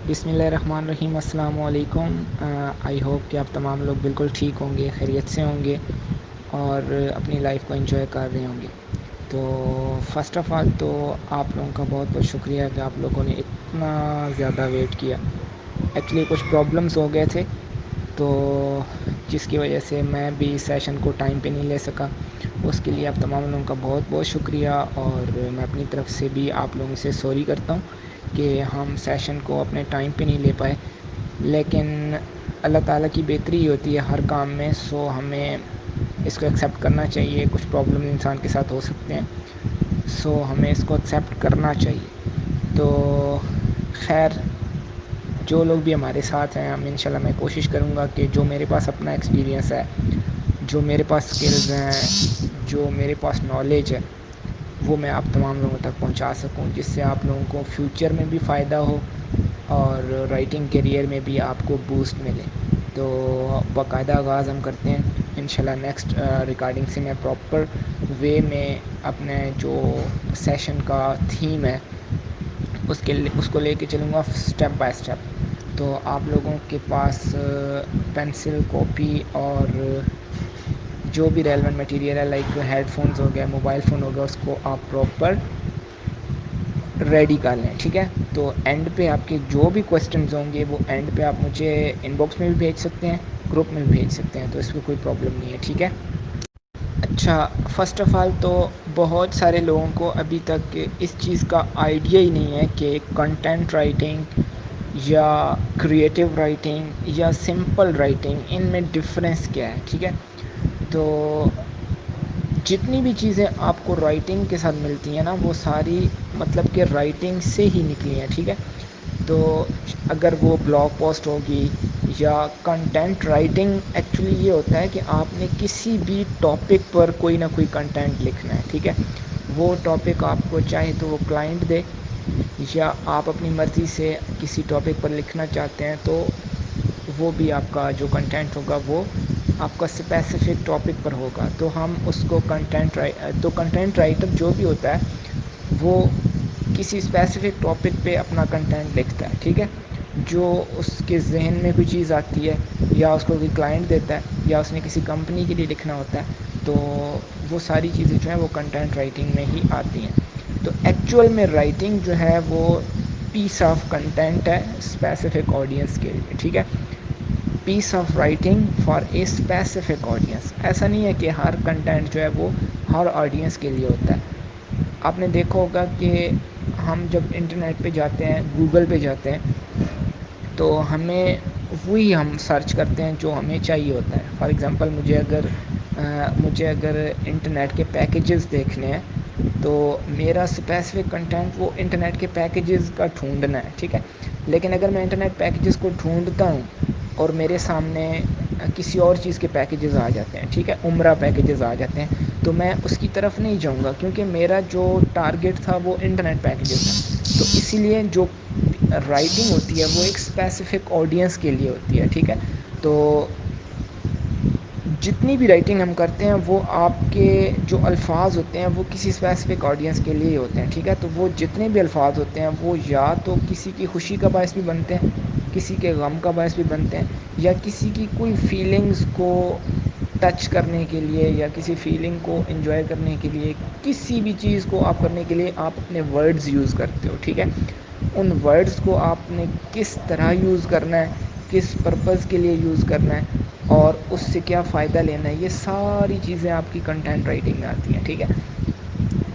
بسم اللہ الرحمن الرحیم۔ السلام علیکم۔ آئی ہوپ کہ آپ تمام لوگ بالکل ٹھیک ہوں گے، خیریت سے ہوں گے اور اپنی لائف کو انجوائے کر رہے ہوں گے۔ تو فرسٹ آف آل تو آپ لوگوں کا بہت بہت شکریہ کہ آپ لوگوں نے اتنا زیادہ ویٹ کیا۔ ایکچولی کچھ پرابلمس ہو گئے تھے تو جس کی وجہ سے میں بھی سیشن کو ٹائم پہ نہیں لے سکا۔ اس کے لیے آپ تمام لوگوں کا بہت بہت شکریہ، اور میں اپنی طرف سے بھی آپ لوگوں سے سوری کرتا ہوں کہ ہم سیشن کو اپنے ٹائم پہ نہیں لے پائے، لیکن اللہ تعالیٰ کی بہتری ہوتی ہے ہر کام میں، سو ہمیں اس کو ایکسیپٹ کرنا چاہیے۔ کچھ پرابلم انسان کے ساتھ ہو سکتے ہیں، سو ہمیں اس کو ایکسیپٹ کرنا چاہیے۔ تو خیر، جو لوگ بھی ہمارے ساتھ ہیں، ہم انشاءاللہ میں کوشش کروں گا کہ جو میرے پاس اپنا ایکسپیرینس ہے، جو میرے پاس سکلز ہیں، جو میرے پاس نالج ہے، وہ میں آپ تمام لوگوں تک پہنچا سکوں، جس سے آپ لوگوں کو فیوچر میں بھی فائدہ ہو اور رائٹنگ کیریئر میں بھی آپ کو بوسٹ ملے۔ تو باقاعدہ آغاز ہم کرتے ہیں انشاءاللہ۔ نیکسٹ ریکارڈنگ سے میں پراپر وے میں اپنے جو سیشن کا تھیم ہے اس کو لے کے چلوں گا اسٹیپ بائی اسٹیپ۔ تو آپ لوگوں کے پاس پینسل، کاپی اور جو بھی ریلیونٹ مٹیریل ہے، لائک ہیڈ فونز ہو گیا، موبائل فون ہو گیا، اس کو آپ پراپر ریڈی کر لیں، ٹھیک ہے؟ تو اینڈ پہ آپ کے جو بھی کویسچنز ہوں گے وہ اینڈ پہ آپ مجھے ان باکس میں بھی بھیج سکتے ہیں، گروپ میں بھی بھیج سکتے ہیں، تو اس میں کوئی پرابلم نہیں ہے، ٹھیک ہے؟ اچھا، فرسٹ آف آل تو بہت سارے لوگوں کو ابھی تک اس چیز کا آئیڈیا ہی نہیں ہے کہ کنٹینٹ رائٹنگ یا کریٹیو رائٹنگ یا سمپل رائٹنگ، ان میں ڈفرینس کیا ہے، ٹھیک ہے؟ تو جتنی بھی چیزیں آپ کو رائٹنگ کے ساتھ ملتی ہیں نا، وہ ساری مطلب کہ رائٹنگ سے ہی نکلی ہیں، ٹھیک ہے؟ تو اگر وہ بلاگ پوسٹ ہوگی یا کنٹینٹ رائٹنگ، ایکچولی یہ ہوتا ہے کہ آپ نے کسی بھی ٹاپک پر کوئی نہ کوئی کنٹینٹ لکھنا ہے، ٹھیک ہے؟ وہ ٹاپک آپ کو چاہے تو وہ کلائنٹ دے، یا آپ اپنی مرضی سے کسی ٹاپک پر لکھنا چاہتے ہیں، تو وہ بھی آپ کا جو کنٹینٹ ہوگا وہ آپ کا اسپیسیفک ٹاپک پر ہوگا۔ تو ہم اس کو کنٹینٹ رائٹر جو بھی ہوتا ہے وہ کسی اسپیسیفک ٹاپک پہ اپنا کنٹینٹ لکھتا ہے، ٹھیک ہے؟ جو اس کے ذہن میں کوئی چیز آتی ہے، یا اس کو کوئی کلائنٹ دیتا ہے، یا اس نے کسی کمپنی کے لیے لکھنا ہوتا ہے، تو وہ ساری چیزیں جو ہیں وہ کنٹینٹ رائٹنگ میں ہی آتی ہیں۔ تو ایکچوئل میں رائٹنگ جو ہے وہ پیس آف کنٹینٹ ہے اسپیسیفک آڈینس کے لیے، ٹھیک ہے؟ Piece of writing for a specific audience. ایسا نہیں ہے کہ ہر کنٹینٹ جو ہے وہ ہر آڈینس کے لیے ہوتا ہے۔ آپ نے دیکھا ہوگا کہ ہم جب انٹرنیٹ پہ جاتے ہیں، گوگل پہ جاتے ہیں، تو ہمیں وہی ہم سرچ کرتے ہیں جو ہمیں چاہیے ہوتا ہے۔ فار ایگزامپل مجھے اگر انٹرنیٹ کے پیکیجز دیکھنے ہیں، تو میرا اسپیسیفک کنٹینٹ وہ انٹرنیٹ کے پیکیجز کا ڈھونڈنا ہے، ٹھیک ہے؟ لیکن اگر میں انٹرنیٹ پیکیجز کو ڈھونڈتا ہوں اور میرے سامنے کسی اور چیز کے پیکیجز آ جاتے ہیں، ٹھیک ہے، عمرہ پیکیجز آ جاتے ہیں، تو میں اس کی طرف نہیں جاؤں گا، کیونکہ میرا جو ٹارگیٹ تھا وہ انٹرنیٹ پیکیجز تھا۔ تو اسی لیے جو رائٹنگ ہوتی ہے وہ ایک اسپیسیفک آڈینس کے لیے ہوتی ہے، ٹھیک ہے؟ تو جتنی بھی رائٹنگ ہم کرتے ہیں وہ آپ کے جو الفاظ ہوتے ہیں وہ کسی اسپیسیفک آڈینس کے لیے ہوتے ہیں، ٹھیک ہے؟ تو وہ جتنے بھی الفاظ ہوتے ہیں وہ یا تو کسی کی خوشی کا باعث بھی بنتے ہیں، کسی کے غم کا باعث بھی بنتے ہیں، یا کسی کی کوئی فیلنگز کو ٹچ کرنے کے لیے، یا کسی فیلنگ کو انجوائے کرنے کے لیے، کسی بھی چیز کو آپ کرنے کے لیے آپ اپنے ورڈز یوز کرتے ہو، ٹھیک ہے؟ ان ورڈز کو آپ نے کس طرح یوز کرنا ہے، کس پرپز کے لیے یوز کرنا ہے، اور اس سے کیا فائدہ لینا ہے، یہ ساری چیزیں آپ کی کنٹینٹ رائٹنگ میں آتی ہیں، ٹھیک ہے؟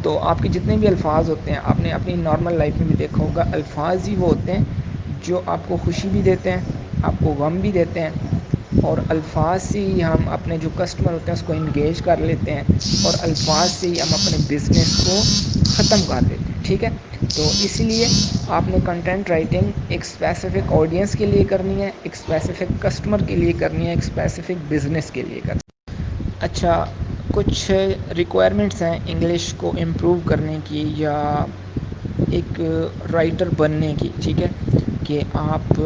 تو آپ کے جتنے بھی الفاظ ہوتے ہیں، آپ نے اپنی نارمل لائف میں بھی دیکھا ہوگا، الفاظ ہی وہ ہوتے ہیں جو آپ کو خوشی بھی دیتے ہیں، آپ کو غم بھی دیتے ہیں، اور الفاظ سے ہی ہم اپنے جو کسٹمر ہوتے ہیں اس کو انگیج کر لیتے ہیں، اور الفاظ سے ہی ہم اپنے بزنس کو ختم کر دیتے ہیں، ٹھیک ہے؟ تو اس لیے آپ نے کنٹینٹ رائٹنگ ایک اسپیسیفک آڈینس کے لیے کرنی ہے، ایک اسپیسیفک کسٹمر کے لیے کرنی ہے، ایک اسپیسیفک بزنس کے لیے کرنی ہے۔ اچھا، کچھ ریکوائرمنٹس ہیں انگلش کو امپروو کرنے کی یا ایک رائٹر بننے کی، ٹھیک ہے؟ کہ آپ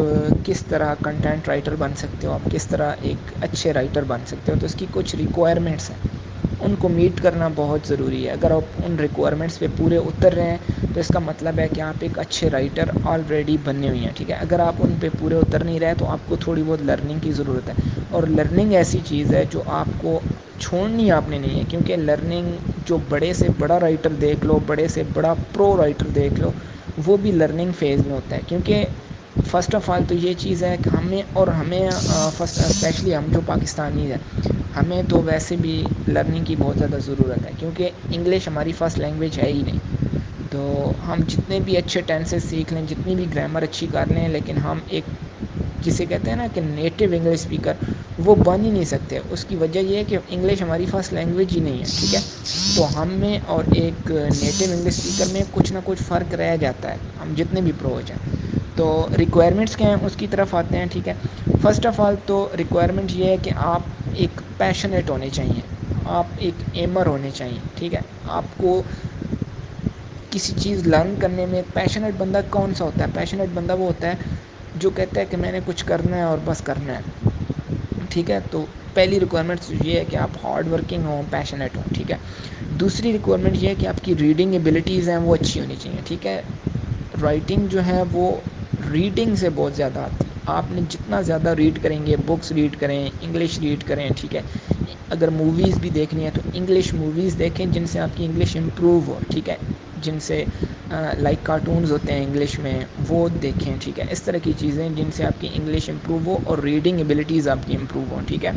کس طرح کنٹینٹ رائٹر بن سکتے ہو، آپ کس طرح ایک اچھے رائٹر بن سکتے ہو، تو اس کی کچھ ریکوائرمنٹس ہیں۔ ان کو میٹ کرنا بہت ضروری ہے. اگر آپ ان ریکوائرمنٹس پہ پورے اتر رہے ہیں تو اس کا مطلب ہے کہ آپ ایک اچھے رائٹر آلریڈی بنے ہوئے ہیں, ٹھیک ہے. اگر آپ ان پہ پورے اتر نہیں رہے تو آپ کو تھوڑی بہت لرننگ کی ضرورت ہے, اور لرننگ ایسی چیز ہے جو آپ کو چھوڑنی آپ نے نہیں ہے, کیونکہ لرننگ جو بڑے سے بڑا رائٹر دیکھ لو, بڑے سے بڑا پرو رائٹر دیکھ لو, وہ بھی لرننگ فیز میں ہوتا ہے. کیونکہ فرسٹ آف آل تو یہ چیز ہے کہ ہمیں فرسٹ اسپیشلی ہم جو پاکستانی ہیں, ہمیں تو ویسے بھی لرننگ کی بہت زیادہ ضرورت ہے, کیونکہ انگلش ہماری فرسٹ لینگویج ہے ہی نہیں. تو ہم جتنے بھی اچھے ٹینسز سیکھ لیں, جتنی بھی گرامر اچھی کر لیں, لیکن ہم ایک جسے کہتے ہیں نا کہ نیٹو انگلش اسپیکر, وہ بن ہی نہیں سکتے. اس کی وجہ یہ ہے کہ انگلش ہماری فرسٹ لینگویج ہی نہیں ہے, ٹھیک ہے. تو ہم میں اور ایک نیٹو انگلش اسپیکر میں کچھ نہ کچھ فرق رہ جاتا ہے, ہم جتنے بھی پرو ہو جائیں. تو ریکوائرمنٹس کیا ہیں اس کی طرف آتے ہیں, ٹھیک ہے. فرسٹ آف آل تو ریکوائرمنٹ یہ ہے کہ آپ ایک پیشنیٹ ہونے چاہیے, آپ ایک ایمر ہونے چاہیے, ٹھیک ہے. آپ کو کسی چیز لرن کرنے میں پیشنیٹ بندہ کون سا ہوتا ہے؟ پیشنیٹ بندہ وہ ہوتا ہے جو کہتا ہے کہ میں نے کچھ کرنا ہے اور بس کرنا ہے, ٹھیک ہے. تو پہلی ریکوائرمنٹس یہ ہے کہ آپ ہارڈ ورکنگ ہوں, پیشنیٹ ہوں, ٹھیک ہے. دوسری ریکوائرمنٹ یہ ہے کہ آپ کی ریڈنگ ایبلٹیز ہیں وہ اچھی ہونی چاہیے, ٹھیک ہے. رائٹنگ جو ہے وہ ریڈنگ سے بہت زیادہ آتی ہے. آپ نے جتنا زیادہ ریڈ کریں گے, بکس ریڈ کریں, انگلش ریڈ کریں, ٹھیک ہے. اگر موویز بھی دیکھنی ہے تو انگلش موویز دیکھیں جن سے آپ کی انگلش امپروو ہو, ٹھیک ہے. جن سے لائک کارٹونز ہوتے ہیں انگلش میں, وہ دیکھیں, ٹھیک ہے. اس طرح کی چیزیں جن سے آپ کی انگلش امپروو ہو اور ریڈنگ ایبلٹیز آپ کی امپروو ہوں, ٹھیک ہے.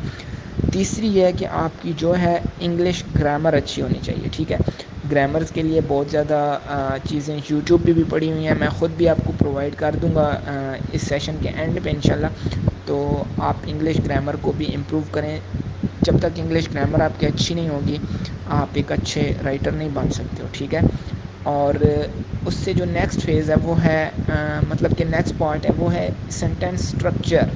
تیسری یہ ہے کہ آپ کی جو ہے انگلش گرامر اچھی ہونی چاہیے, ٹھیک ہے. گرامرز کے لیے بہت زیادہ چیزیں یوٹیوب پہ بھی پڑھی ہوئی ہیں, میں خود بھی آپ کو پرووائڈ کر دوں گا اس سیشن کے اینڈ پہ انشاءاللہ. تو آپ انگلش گرامر کو بھی امپروو کریں. جب تک انگلش گرامر آپ کی اچھی نہیں ہوگی, آپ ایک اچھے رائٹر نہیں بن سکتے ہو, ٹھیک ہے. اور اس سے جو نیکسٹ فیز ہے وہ ہے مطلب کہ نیکسٹ پوائنٹ ہے وہ ہے سینٹینس اسٹرکچر.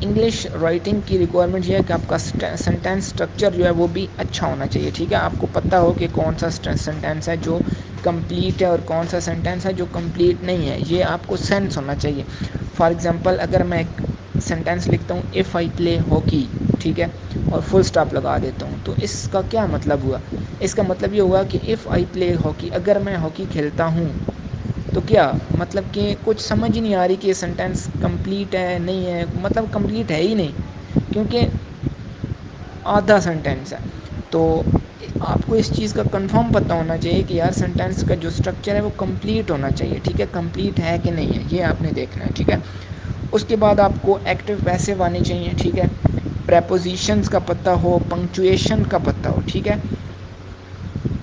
انگلش رائٹنگ کی ریکوائرمنٹ یہ ہے کہ آپ کا سینٹینس اسٹرکچر جو ہے وہ بھی اچھا ہونا چاہیے, ٹھیک ہے. آپ کو پتہ ہو کہ کون سا سینٹینس ہے جو کمپلیٹ ہے اور کون سا سینٹینس ہے جو کمپلیٹ نہیں ہے, یہ آپ کو سینس ہونا چاہیے. فار ایگزامپل اگر میں ایک سینٹینس لکھتا ہوں ایف آئی پلے ہاکی, ٹھیک ہے, اور فل اسٹاپ لگا دیتا ہوں, تو اس کا کیا مطلب ہوا؟ اس کا مطلب یہ ہوا کہ ایف آئی پلے ہاکی, اگر میں ہاکی کھیلتا ہوں, تو کیا مطلب کہ کچھ سمجھ ہی نہیں آ رہی کہ یہ سینٹینس کمپلیٹ ہے نہیں ہے, مطلب کمپلیٹ ہے ہی نہیں, کیونکہ آدھا سینٹینس ہے. تو آپ کو اس چیز کا کنفرم پتہ ہونا چاہیے کہ یار سینٹینس کا جو اسٹرکچر ہے وہ کمپلیٹ ہونا چاہیے, ٹھیک ہے. کمپلیٹ ہے کہ نہیں ہے یہ آپ نے دیکھنا ہے, ٹھیک ہے. اس کے بعد آپ کو ایکٹیو پیسو آنے چاہیے, ٹھیک ہے. پریپوزیشنز کا پتہ ہو, پنکچویشن کا پتہ ہو, ٹھیک ہے.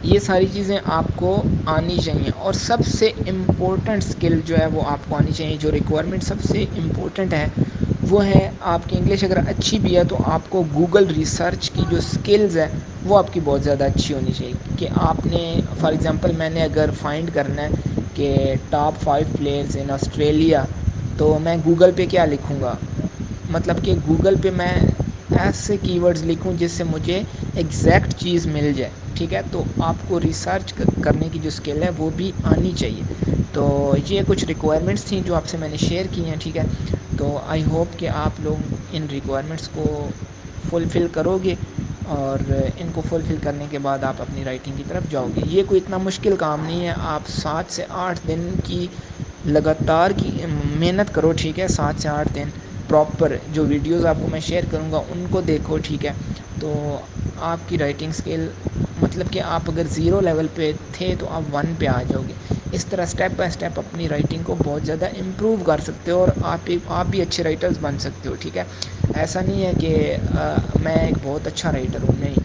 یہ ساری چیزیں آپ کو آنی چاہیے. اور سب سے امپورٹنٹ اسکل جو ہے وہ آپ کو آنی چاہیے, جو ریکوائرمنٹ سب سے امپورٹنٹ ہے وہ ہے آپ کی انگلش اگر اچھی بھی ہے تو آپ کو گوگل ریسرچ کی جو اسکلز ہے وہ آپ کی بہت زیادہ اچھی ہونی چاہیے. کہ آپ نے فار ایگزامپل میں نے اگر فائنڈ کرنا ہے کہ ٹاپ 5 پلیئرز ان آسٹریلیا, تو میں گوگل پہ کیا لکھوں گا, مطلب کہ گوگل پہ میں ایسے کی ورڈز لکھوں جس سے مجھے ایگزیکٹ چیز مل جائے, ٹھیک ہے. تو آپ کو ریسرچ کرنے کی جو اسکل ہے وہ بھی آنی چاہیے. تو یہ کچھ ریکوائرمنٹس تھیں جو آپ سے میں نے شیئر کی ہیں, ٹھیک ہے. تو آئی ہوپ کہ آپ لوگ ان ریکوائرمنٹس کو فلفل کرو گے, اور ان کو فلفل کرنے کے بعد آپ اپنی رائٹنگ کی طرف جاؤ گے. یہ کوئی اتنا مشکل کام نہیں ہے, آپ 7 سے 8 دن کی لگاتار کی محنت کرو, ٹھیک ہے. 7 سے 8 دن پراپر جو ویڈیوز آپ کو میں شیئر کروں گا ان کو دیکھو, ٹھیک ہے. تو آپ کی رائٹنگ اسکل مطلب کہ آپ اگر 0 لیول پہ تھے تو آپ 1 پہ آ جاؤ گے. اس طرح اسٹیپ بائی اسٹیپ اپنی رائٹنگ کو بہت زیادہ امپروو کر سکتے ہو, اور آپ بھی اچھے رائٹرز بن سکتے ہو, ٹھیک ہے. ایسا نہیں ہے کہ میں ایک بہت اچھا رائٹر ہوں, نہیں.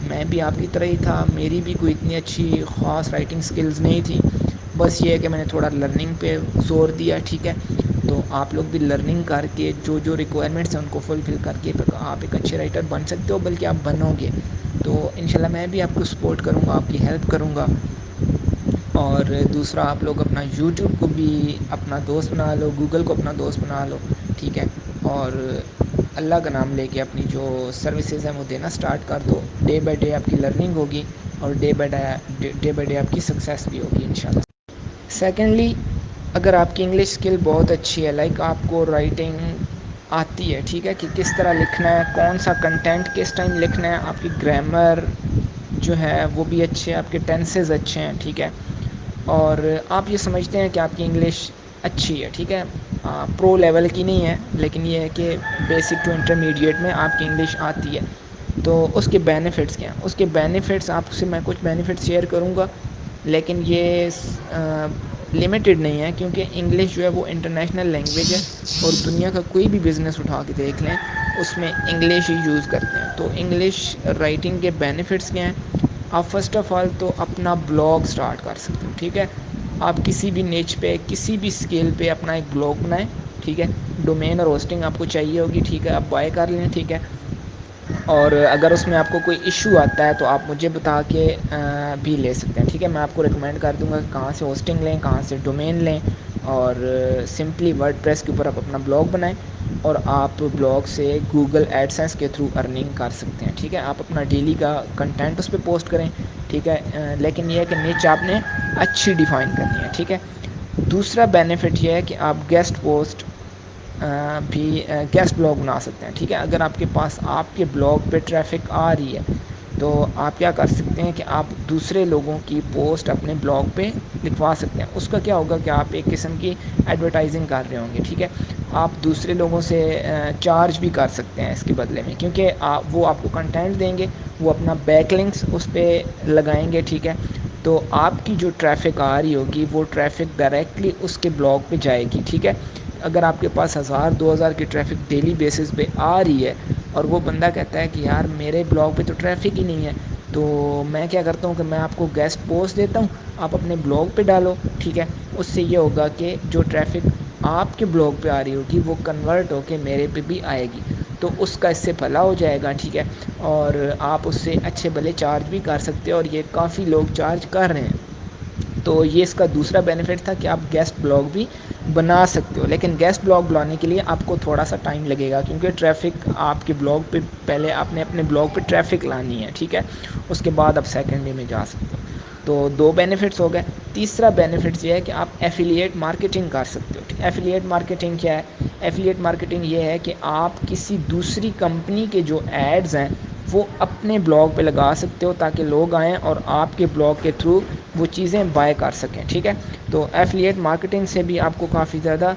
میں بھی آپ کی طرح ہی تھا, میری بھی کوئی اتنی اچھی خاص رائٹنگ اسکلز نہیں تھی. بس یہ ہے کہ میں نے تھوڑا لرننگ پہ زور دیا, ٹھیک ہے. تو آپ لوگ بھی لرننگ کر کے جو ریکوائرمنٹس ہیں ان کو فلفل کر کے آپ ایک اچھے رائٹر بن سکتے ہو, بلکہ آپ بنو گے. تو انشاءاللہ میں بھی آپ کو سپورٹ کروں گا, آپ کی ہیلپ کروں گا. اور دوسرا آپ لوگ اپنا یوٹیوب کو بھی اپنا دوست بنا لو, گوگل کو اپنا دوست بنا لو, ٹھیک ہے. اور اللہ کا نام لے کے اپنی جو سروسز ہیں وہ دینا اسٹارٹ کر دو. ڈے بائی ڈے آپ کی لرننگ ہوگی, اور ڈے بائی ڈے آپ کی سکسیس بھی ہوگی انشاءاللہ. سیکنڈلی, اگر آپ کی انگلش اسکل بہت اچھی ہے, لائک آپ کو رائٹنگ آتی ہے، ٹھیک ہے، کہ کس طرح لکھنا ہے، کون سا کنٹینٹ کس ٹائم لکھنا ہے، آپ کی گرامر جو ہے وہ بھی اچھے ہیں، آپ کے ٹینسز اچھے ہیں، ٹھیک ہے، اور آپ یہ سمجھتے ہیں کہ آپ کی انگلش اچھی ہے، ٹھیک ہے، پرو لیول کی نہیں ہے، لیکن یہ ہے کہ بیسک ٹو انٹرمیڈیٹ میں آپ کی انگلش آتی ہے. تو اس کے بینیفٹس کیا ہیں؟ اس کے بینیفٹس آپ سے میں کچھ بینیفٹس شیئر کروں گا، لیکن یہ لمیٹڈ نہیں ہے، کیونکہ انگلش جو ہے وہ انٹرنیشنل لینگویج ہے، اور دنیا کا کوئی بھی بزنس اٹھا کے دیکھ لیں اس میں انگلش ہی یوز کرتے ہیں. تو انگلش رائٹنگ کے بینیفٹس کیا ہیں؟ آپ فرسٹ آف آل تو اپنا بلاگ سٹارٹ کر سکتے ہو، ٹھیک ہے، آپ کسی بھی نیچ پہ کسی بھی اسکیل پہ اپنا ایک بلاگ بنائیں، ٹھیک ہے، ڈومین اور ہوسٹنگ آپ کو چاہیے ہوگی، ٹھیک ہے، آپ بائی کر لیں، ٹھیک ہے، اور اگر اس میں آپ کو کوئی ایشو آتا ہے تو آپ مجھے بتا کے بھی لے سکتے ہیں، ٹھیک ہے، میں آپ کو ریکمینڈ کر دوں گا کہ کہاں سے ہوسٹنگ لیں، کہاں سے ڈومین لیں، اور سمپلی ورڈ پریس کے اوپر آپ اپنا بلاگ بنائیں، اور آپ بلاگ سے گوگل ایڈسنس کے تھرو ارننگ کر سکتے ہیں، ٹھیک ہے، آپ اپنا ڈیلی کا کنٹینٹ اس پہ پوسٹ کریں، ٹھیک ہے، لیکن یہ ہے کہ نیچ آپ نے اچھی ڈیفائن کرنی ہے، ٹھیک ہے. دوسرا بینیفٹ یہ ہے کہ آپ گیسٹ پوسٹ بھی گیسٹ بلاگ بنا سکتے ہیں، ٹھیک ہے، اگر آپ کے پاس آپ کے بلاگ پہ ٹریفک آ رہی ہے تو آپ کیا کر سکتے ہیں کہ آپ دوسرے لوگوں کی پوسٹ اپنے بلاگ پہ لکھوا سکتے ہیں. اس کا کیا ہوگا کہ آپ ایک قسم کی ایڈورٹائزنگ کر رہے ہوں گے، ٹھیک ہے، آپ دوسرے لوگوں سے چارج بھی کر سکتے ہیں اس کے بدلے میں، کیونکہ وہ آپ کو کنٹینٹ دیں گے، وہ اپنا بیک لنکس اس پہ لگائیں گے، ٹھیک ہے، تو آپ کی جو ٹریفک آ رہی ہوگی وہ ٹریفک ڈائریکٹلی اس کے بلاگ پہ جائے گی، ٹھیک ہے. اگر آپ کے پاس 1000-2000 کی ٹریفک ڈیلی بیسس پہ آ رہی ہے اور وہ بندہ کہتا ہے کہ یار میرے بلاگ پہ تو ٹریفک ہی نہیں ہے، تو میں کیا کرتا ہوں کہ میں آپ کو گیسٹ پوسٹ دیتا ہوں، آپ اپنے بلاگ پہ ڈالو، ٹھیک ہے، اس سے یہ ہوگا کہ جو ٹریفک آپ کے بلاگ پہ آ رہی ہوگی وہ کنورٹ ہو کے میرے پہ بھی آئے گی، تو اس کا اس سے بھلا ہو جائے گا، ٹھیک ہے، اور آپ اس سے اچھے بھلے چارج بھی کر سکتے ہو، اور یہ کافی لوگ چارج کر رہے ہیں. تو یہ اس کا دوسرا بینیفٹ تھا کہ آپ گیسٹ بلاگ بھی بنا سکتے ہو، لیکن گیسٹ بلاگ بنانے کے لیے آپ کو تھوڑا سا ٹائم لگے گا، کیونکہ ٹریفک آپ کے بلاگ پہ پہلے آپ نے اپنے بلاگ پہ ٹریفک لانی ہے، ٹھیک ہے، اس کے بعد آپ سیکنڈری میں جا سکتے ہو. تو دو بینیفٹس ہو گئے. تیسرا بینیفٹس یہ ہے کہ آپ ایفیلیٹ مارکیٹنگ کر سکتے ہو. ایفیلیٹ مارکیٹنگ کیا ہے؟ ایفیلیٹ مارکیٹنگ یہ ہے کہ آپ کسی دوسری کمپنی کے جو ایڈز ہیں وہ اپنے بلاگ پہ لگا سکتے ہو، تاکہ لوگ آئیں اور آپ کے بلاگ کے تھرو وہ چیزیں بائی کر سکیں، ٹھیک ہے. تو ایفیلیٹ مارکیٹنگ سے بھی آپ کو کافی زیادہ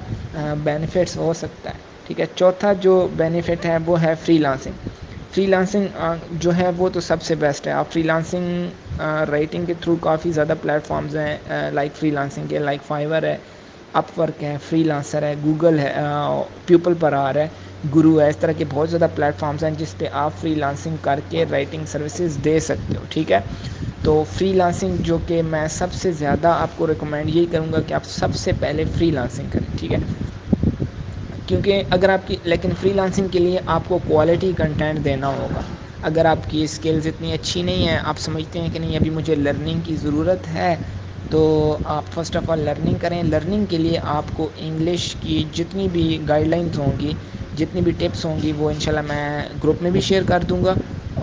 بینیفٹس ہو سکتا ہے، ٹھیک ہے. چوتھا جو بینیفٹ ہے وہ ہے فری لانسنگ. فری لانسنگ جو ہے وہ تو سب سے بیسٹ ہے. آپ فری لانسنگ رائٹنگ کے تھرو کافی زیادہ پلیٹفارمز ہیں، لائک فری لانسنگ کے، لائک فائور ہے، اپ ورک ہے، فری لانسر ہے، گوگل ہے، پیپل پر آ رہا ہے، گرو ہے، اس طرح کے بہت زیادہ پلیٹفارمز ہیں جس پہ آپ فری لانسنگ کر کے رائٹنگ سروسز دے سکتے ہو، ٹھیک ہے. تو فری لانسنگ جو کہ میں سب سے زیادہ آپ کو ریکمینڈ یہی کروں گا کہ آپ سب سے پہلے فری لانسنگ کریں، ٹھیک ہے، کیونکہ اگر آپ کی لیکن فری لانسنگ کے لیے آپ کو کوالٹی کنٹینٹ دینا ہوگا. اگر آپ کی اسکلز اتنی اچھی نہیں ہیں، آپ سمجھتے ہیں کہ نہیں ابھی مجھے لرننگ کی ضرورت ہے، تو آپ فرسٹ آف آل لرننگ کریں. لرننگ کے لیے آپ کو انگلش کی جتنی بھی گائیڈ لائنس ہوں گی، جتنی بھی ٹپس ہوں گی، وہ انشاءاللہ میں گروپ میں بھی شیئر کر دوں گا،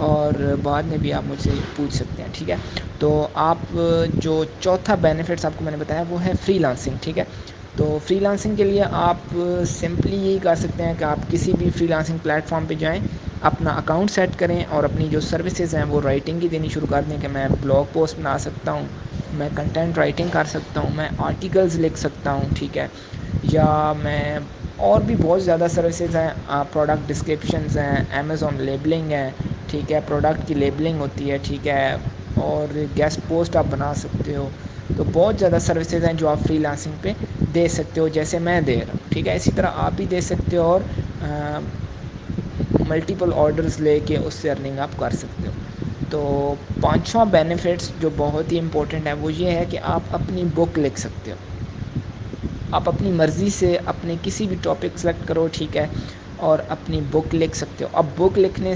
اور بعد میں بھی آپ مجھ سے پوچھ سکتے ہیں، ٹھیک ہے. تو آپ جو چوتھا بینیفٹس آپ کو میں نے بتایا وہ ہے فری لانسنگ، ٹھیک ہے. تو فری لانسنگ کے لیے آپ سمپلی یہی کر سکتے ہیں کہ آپ کسی بھی فری لانسنگ پلیٹفارم پہ جائیں، اپنا اکاؤنٹ سیٹ کریں، اور اپنی جو سروسز ہیں وہ رائٹنگ کی دینی شروع کر دیں، کہ میں بلاگ پوسٹ بنا سکتا ہوں، میں کنٹینٹ رائٹنگ کر سکتا ہوں، میں آرٹیکلز لکھ سکتا ہوں، ٹھیک ہے، یا میں اور بھی بہت زیادہ سروسز ہیں، پروڈکٹ ڈسکرپشنز ہیں، امیزون لیبلنگ ہے، ٹھیک ہے، پروڈکٹ کی لیبلنگ ہوتی ہے، ٹھیک ہے، اور گیسٹ پوسٹ آپ بنا سکتے ہو. تو بہت زیادہ سروسز ہیں جو آپ فری لانسنگ پہ دے سکتے ہو، جیسے میں دے رہا ہوں، ٹھیک ہے. اسی طرح آپ بھی دے سکتے ہو، اور ملٹیپل آرڈرز لے کے اس سے ارننگ آپ کر سکتے ہو. تو پانچواں بینیفٹس جو بہت ہی امپورٹنٹ ہے وہ یہ ہے کہ آپ اپنی بک لکھ سکتے ہو. آپ اپنی مرضی سے اپنے کسی بھی ٹاپک سلیکٹ کرو، ٹھیک ہے، اور اپنی بک لکھ سکتے ہو. اب بک لکھنے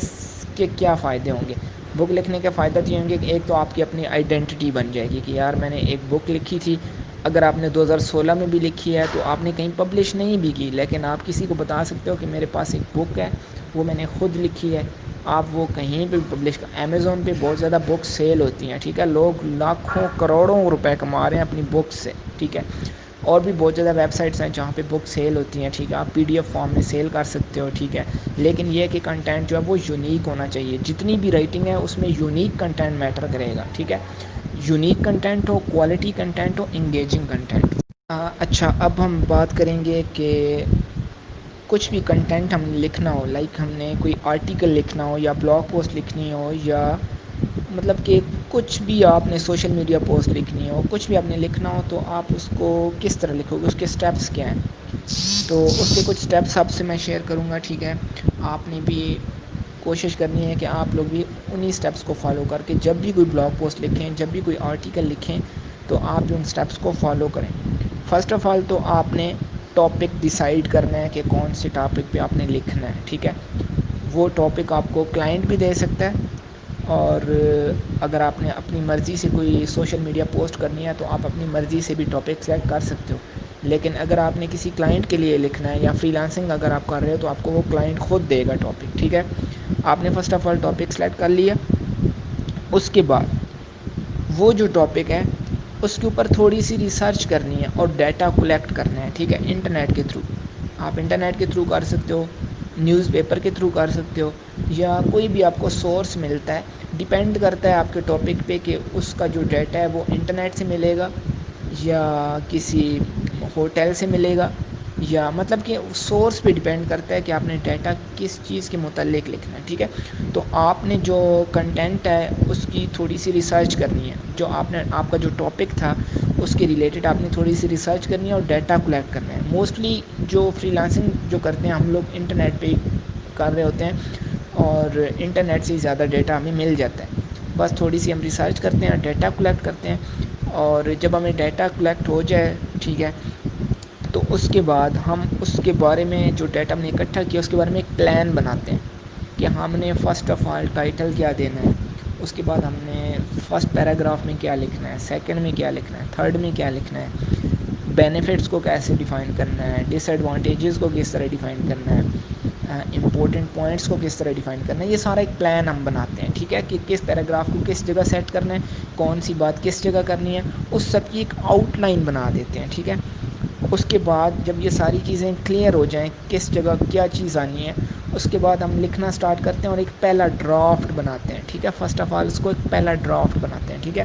کے کیا فائدے ہوں گے؟ بک لکھنے کے فائدہ تو یہ ہوں گے کہ ایک تو آپ کی اپنی آئیڈینٹی بن جائے گی، کہ یار میں نے ایک بک لکھی تھی. اگر آپ نے 2016 میں بھی لکھی ہے تو آپ نے کہیں پبلش نہیں بھی کی، لیکن آپ کسی کو بتا سکتے ہو کہ میرے پاس ایک بک ہے، وہ میں نے خود لکھی ہے. آپ وہ کہیں پہ پبلش امیزون پہ بہت زیادہ بکس سیل ہوتی ہیں، ٹھیک ہے، لوگ لاکھوں کروڑوں روپے کما رہے ہیں اپنی بکس سے، ٹھیک ہے. اور بھی بہت زیادہ ویب سائٹس ہیں جہاں پہ بک سیل ہوتی ہیں، ٹھیک ہے، آپ PDF فارم میں سیل کر سکتے ہو، ٹھیک ہے، لیکن یہ کہ کنٹینٹ جو ہے وہ یونیک ہونا چاہیے، جتنی بھی رائٹنگ ہے اس میں یونیک کنٹینٹ میٹر کرے گا، ٹھیک ہے، یونیک کنٹینٹ ہو، کوالٹی کنٹینٹ ہو، انگیجنگ کنٹینٹ. اچھا، اب ہم بات کریں گے کہ کچھ بھی کنٹینٹ ہم لکھنا ہو، لائک ہم نے کوئی آرٹیکل لکھنا ہو یا بلاگ پوسٹ لکھنی ہو، یا مطلب کہ کچھ بھی آپ نے سوشل میڈیا پوسٹ لکھنی ہو، کچھ بھی آپ نے لکھنا ہو، تو آپ اس کو کس طرح لکھو گے، اس کے اسٹیپس کیا ہیں. تو اس کے کچھ اسٹیپس آپ سے میں شیئر کروں گا، ٹھیک ہے. آپ نے بھی کوشش کرنی ہے کہ آپ لوگ بھی انہی اسٹیپس کو فالو کر کے جب بھی کوئی بلاگ پوسٹ لکھیں، جب بھی کوئی آرٹیکل لکھیں، تو آپ ان اسٹیپس کو فالو کریں. فرسٹ آف آل تو آپ نے ٹاپک ڈیسائیڈ کرنا ہے کہ کون سے ٹاپک پہ آپ نے لکھنا ہے، ٹھیک ہے. وہ ٹاپک آپ کو کلائنٹ بھی دے سکتا ہے، اور اگر آپ نے اپنی مرضی سے کوئی سوشل میڈیا پوسٹ کرنی ہے تو آپ اپنی مرضی سے بھی ٹاپک سلیکٹ کر سکتے ہو. لیکن اگر آپ نے کسی کلائنٹ کے لیے لکھنا ہے یا فری لانسنگ اگر آپ کر رہے ہو تو آپ کو وہ کلائنٹ خود دے گا ٹاپک، ٹھیک ہے. آپ نے first of all topic select کر لیا. اس کے بعد وہ جو ٹاپک ہے اس کے اوپر تھوڑی سی ریسرچ کرنی ہے اور ڈیٹا کلیکٹ کرنا ہے، ٹھیک ہے، انٹرنیٹ کے تھرو. آپ انٹرنیٹ کے تھرو کر سکتے ہو، نیوز پیپر کے تھرو کر سکتے ہو، یا کوئی بھی آپ کو سورس ملتا ہے. ڈپینڈ کرتا ہے آپ کے ٹاپک پہ کہ اس کا جو ڈیٹا ہے وہ انٹرنیٹ سے ملے گا یا کسی ہوٹل سے ملے گا، یا مطلب کہ سورس پہ ڈپینڈ کرتا ہے کہ آپ نے ڈیٹا کس چیز کے متعلق لکھنا ہے، ٹھیک ہے. تو آپ نے جو کنٹینٹ ہے اس کی تھوڑی سی ریسرچ کرنی ہے. جو آپ کا جو ٹاپک تھا اس کے ریلیٹڈ آپ نے تھوڑی سی ریسرچ کرنی ہے اور ڈیٹا کلیکٹ کرنا ہے. موسٹلی جو فری لانسنگ جو کرتے ہیں ہم لوگ انٹرنیٹ پہ کر رہے ہوتے ہیں، اور انٹرنیٹ سے ہی زیادہ ڈیٹا ہمیں مل جاتا ہے. بس تھوڑی سی ہم ریسرچ کرتے ہیں، ڈیٹا کلیکٹ کرتے ہیں، اور جب ہمیں ڈیٹا کلیکٹ ہو جائے، ٹھیک ہے، تو اس کے بعد ہم اس کے بارے میں جو ڈیٹا ہم نے اکٹھا کیا اس کے بارے میں ایک پلان بناتے ہیں کہ ہم نے فرسٹ آف آل ٹائٹل کیا دینا ہے. اس کے بعد ہم نے فرسٹ پیراگراف میں کیا لکھنا ہے، سیکنڈ میں کیا لکھنا ہے، تھرڈ میں کیا لکھنا ہے، بینیفٹس کو کیسے ڈیفائن کرنا ہے، ڈس ایڈوانٹیجز کو کس طرح ڈیفائن کرنا ہے، امپورٹنٹ پوائنٹس کو کس طرح ڈیفائن کرنا ہے. یہ سارا ایک پلان ہم بناتے ہیں، ٹھیک ہے، کہ کس پیراگراف کو کس جگہ سیٹ کرنا ہے، کون سی بات کس جگہ کرنی ہے، اس سب کی ایک آؤٹ لائن بنا دیتے ہیں، ٹھیک ہے. اس کے بعد جب یہ ساری چیزیں کلیئر ہو جائیں کس جگہ کیا چیز آنی ہے، اس کے بعد ہم لکھنا سٹارٹ کرتے ہیں اور ایک پہلا ڈرافٹ بناتے ہیں، ٹھیک ہے. فرسٹ آف آل اس کو ایک پہلا ڈرافٹ بناتے ہیں، ٹھیک ہے،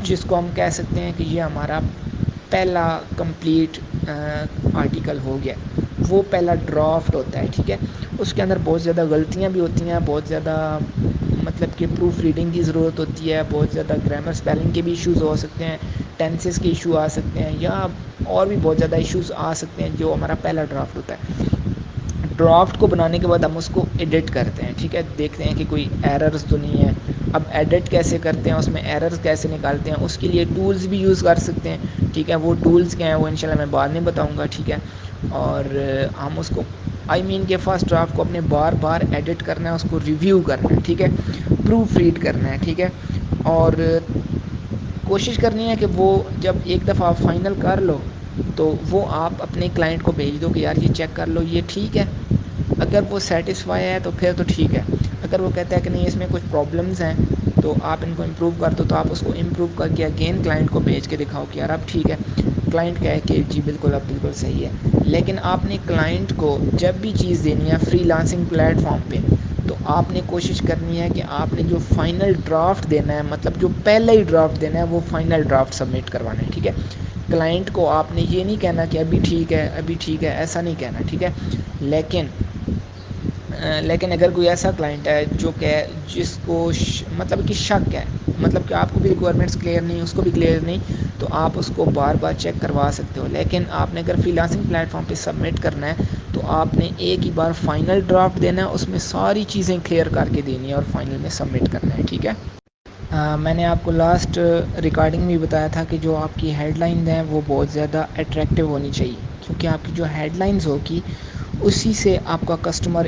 جس کو ہم کہہ سکتے ہیں کہ یہ ہمارا پہلا کمپلیٹ آرٹیکل ہو گیا. وہ پہلا ڈرافٹ ہوتا ہے، ٹھیک ہے. اس کے اندر بہت زیادہ غلطیاں بھی ہوتی ہیں، بہت زیادہ مطلب کہ پروف ریڈنگ کی ضرورت ہوتی ہے، بہت زیادہ گرامر اسپیلنگ کے بھی ایشوز ہو سکتے ہیں، ٹینسز کے ایشو آ سکتے ہیں، یا اور بھی بہت زیادہ ایشوز آ سکتے ہیں. جو ہمارا پہلا ڈرافٹ ہوتا ہے، ڈرافٹ کو بنانے کے بعد ہم اس کو ایڈٹ کرتے ہیں، ٹھیک ہے، دیکھتے ہیں کہ کوئی ایررز تو نہیں ہے. اب ایڈٹ کیسے کرتے ہیں، اس میں ایررز کیسے نکالتے ہیں، اس کے لیے ٹولز بھی یوز کر سکتے ہیں، ٹھیک ہے. وہ ٹولز کیا ہیں وہ انشاءاللہ میں بعد میں بتاؤں گا، ٹھیک ہے. اور ہم اس کو کہ فرسٹ ڈرافٹ کو اپنے بار بار ایڈٹ کرنا ہے، اس کو ریویو کرنا ہے، ٹھیک ہے، پروف ریڈ کرنا ہے، ٹھیک ہے. اور کوشش کرنی ہے کہ وہ جب ایک دفعہ آپ فائنل کر لو تو وہ آپ اپنے کلائنٹ کو بھیج دو کہ یار یہ چیک کر لو، یہ ٹھیک ہے. اگر وہ سیٹسفائی ہے تو پھر تو ٹھیک ہے. اگر وہ کہتا ہے کہ نہیں اس میں کچھ پرابلمس ہیں تو آپ ان کو امپروو کر دو، تو آپ اس کو امپروو کر کے اگین کلائنٹ کو بھیج کے دکھاؤ کہ یار اب ٹھیک ہے. کلائنٹ کہے کہ جی بالکل اب بالکل صحیح ہے. لیکن آپ نے کلائنٹ کو جب بھی چیز دینی ہے فری لانسنگ پلیٹ فارم پہ، تو آپ نے کوشش کرنی ہے کہ آپ نے جو فائنل ڈرافٹ دینا ہے، مطلب جو پہلا ہی ڈرافٹ دینا ہے، وہ فائنل ڈرافٹ سبمٹ کروانا ہے، ٹھیک ہے. کلائنٹ کو آپ نے یہ نہیں کہنا کہ ابھی ٹھیک ہے ابھی ٹھیک ہے، ایسا نہیں کہنا، ٹھیک ہے. لیکن اگر کوئی ایسا کلائنٹ ہے جو کہ جس کو مطلب کہ شک ہے، مطلب کہ آپ کو بھی ریکوائرمنٹس کلیئر نہیں، اس کو بھی کلیئر نہیں، تو آپ اس کو بار بار چیک کروا سکتے ہو. لیکن آپ نے اگر فری لانسنگ پلیٹ فارم پہ سبمٹ کرنا ہے تو آپ نے ایک ہی بار فائنل ڈرافٹ دینا ہے، اس میں ساری چیزیں کلیئر کر کے دینی ہے اور فائنل میں سبمٹ کرنا ہے، ٹھیک ہے. میں نے آپ کو لاسٹ ریکارڈنگ میں بتایا تھا کہ جو آپ کی ہیڈ لائنز ہیں وہ بہت زیادہ اٹریکٹیو ہونی چاہیے، کیونکہ آپ کی جو ہیڈ لائنز ہوگی اسی سے آپ کا کسٹمر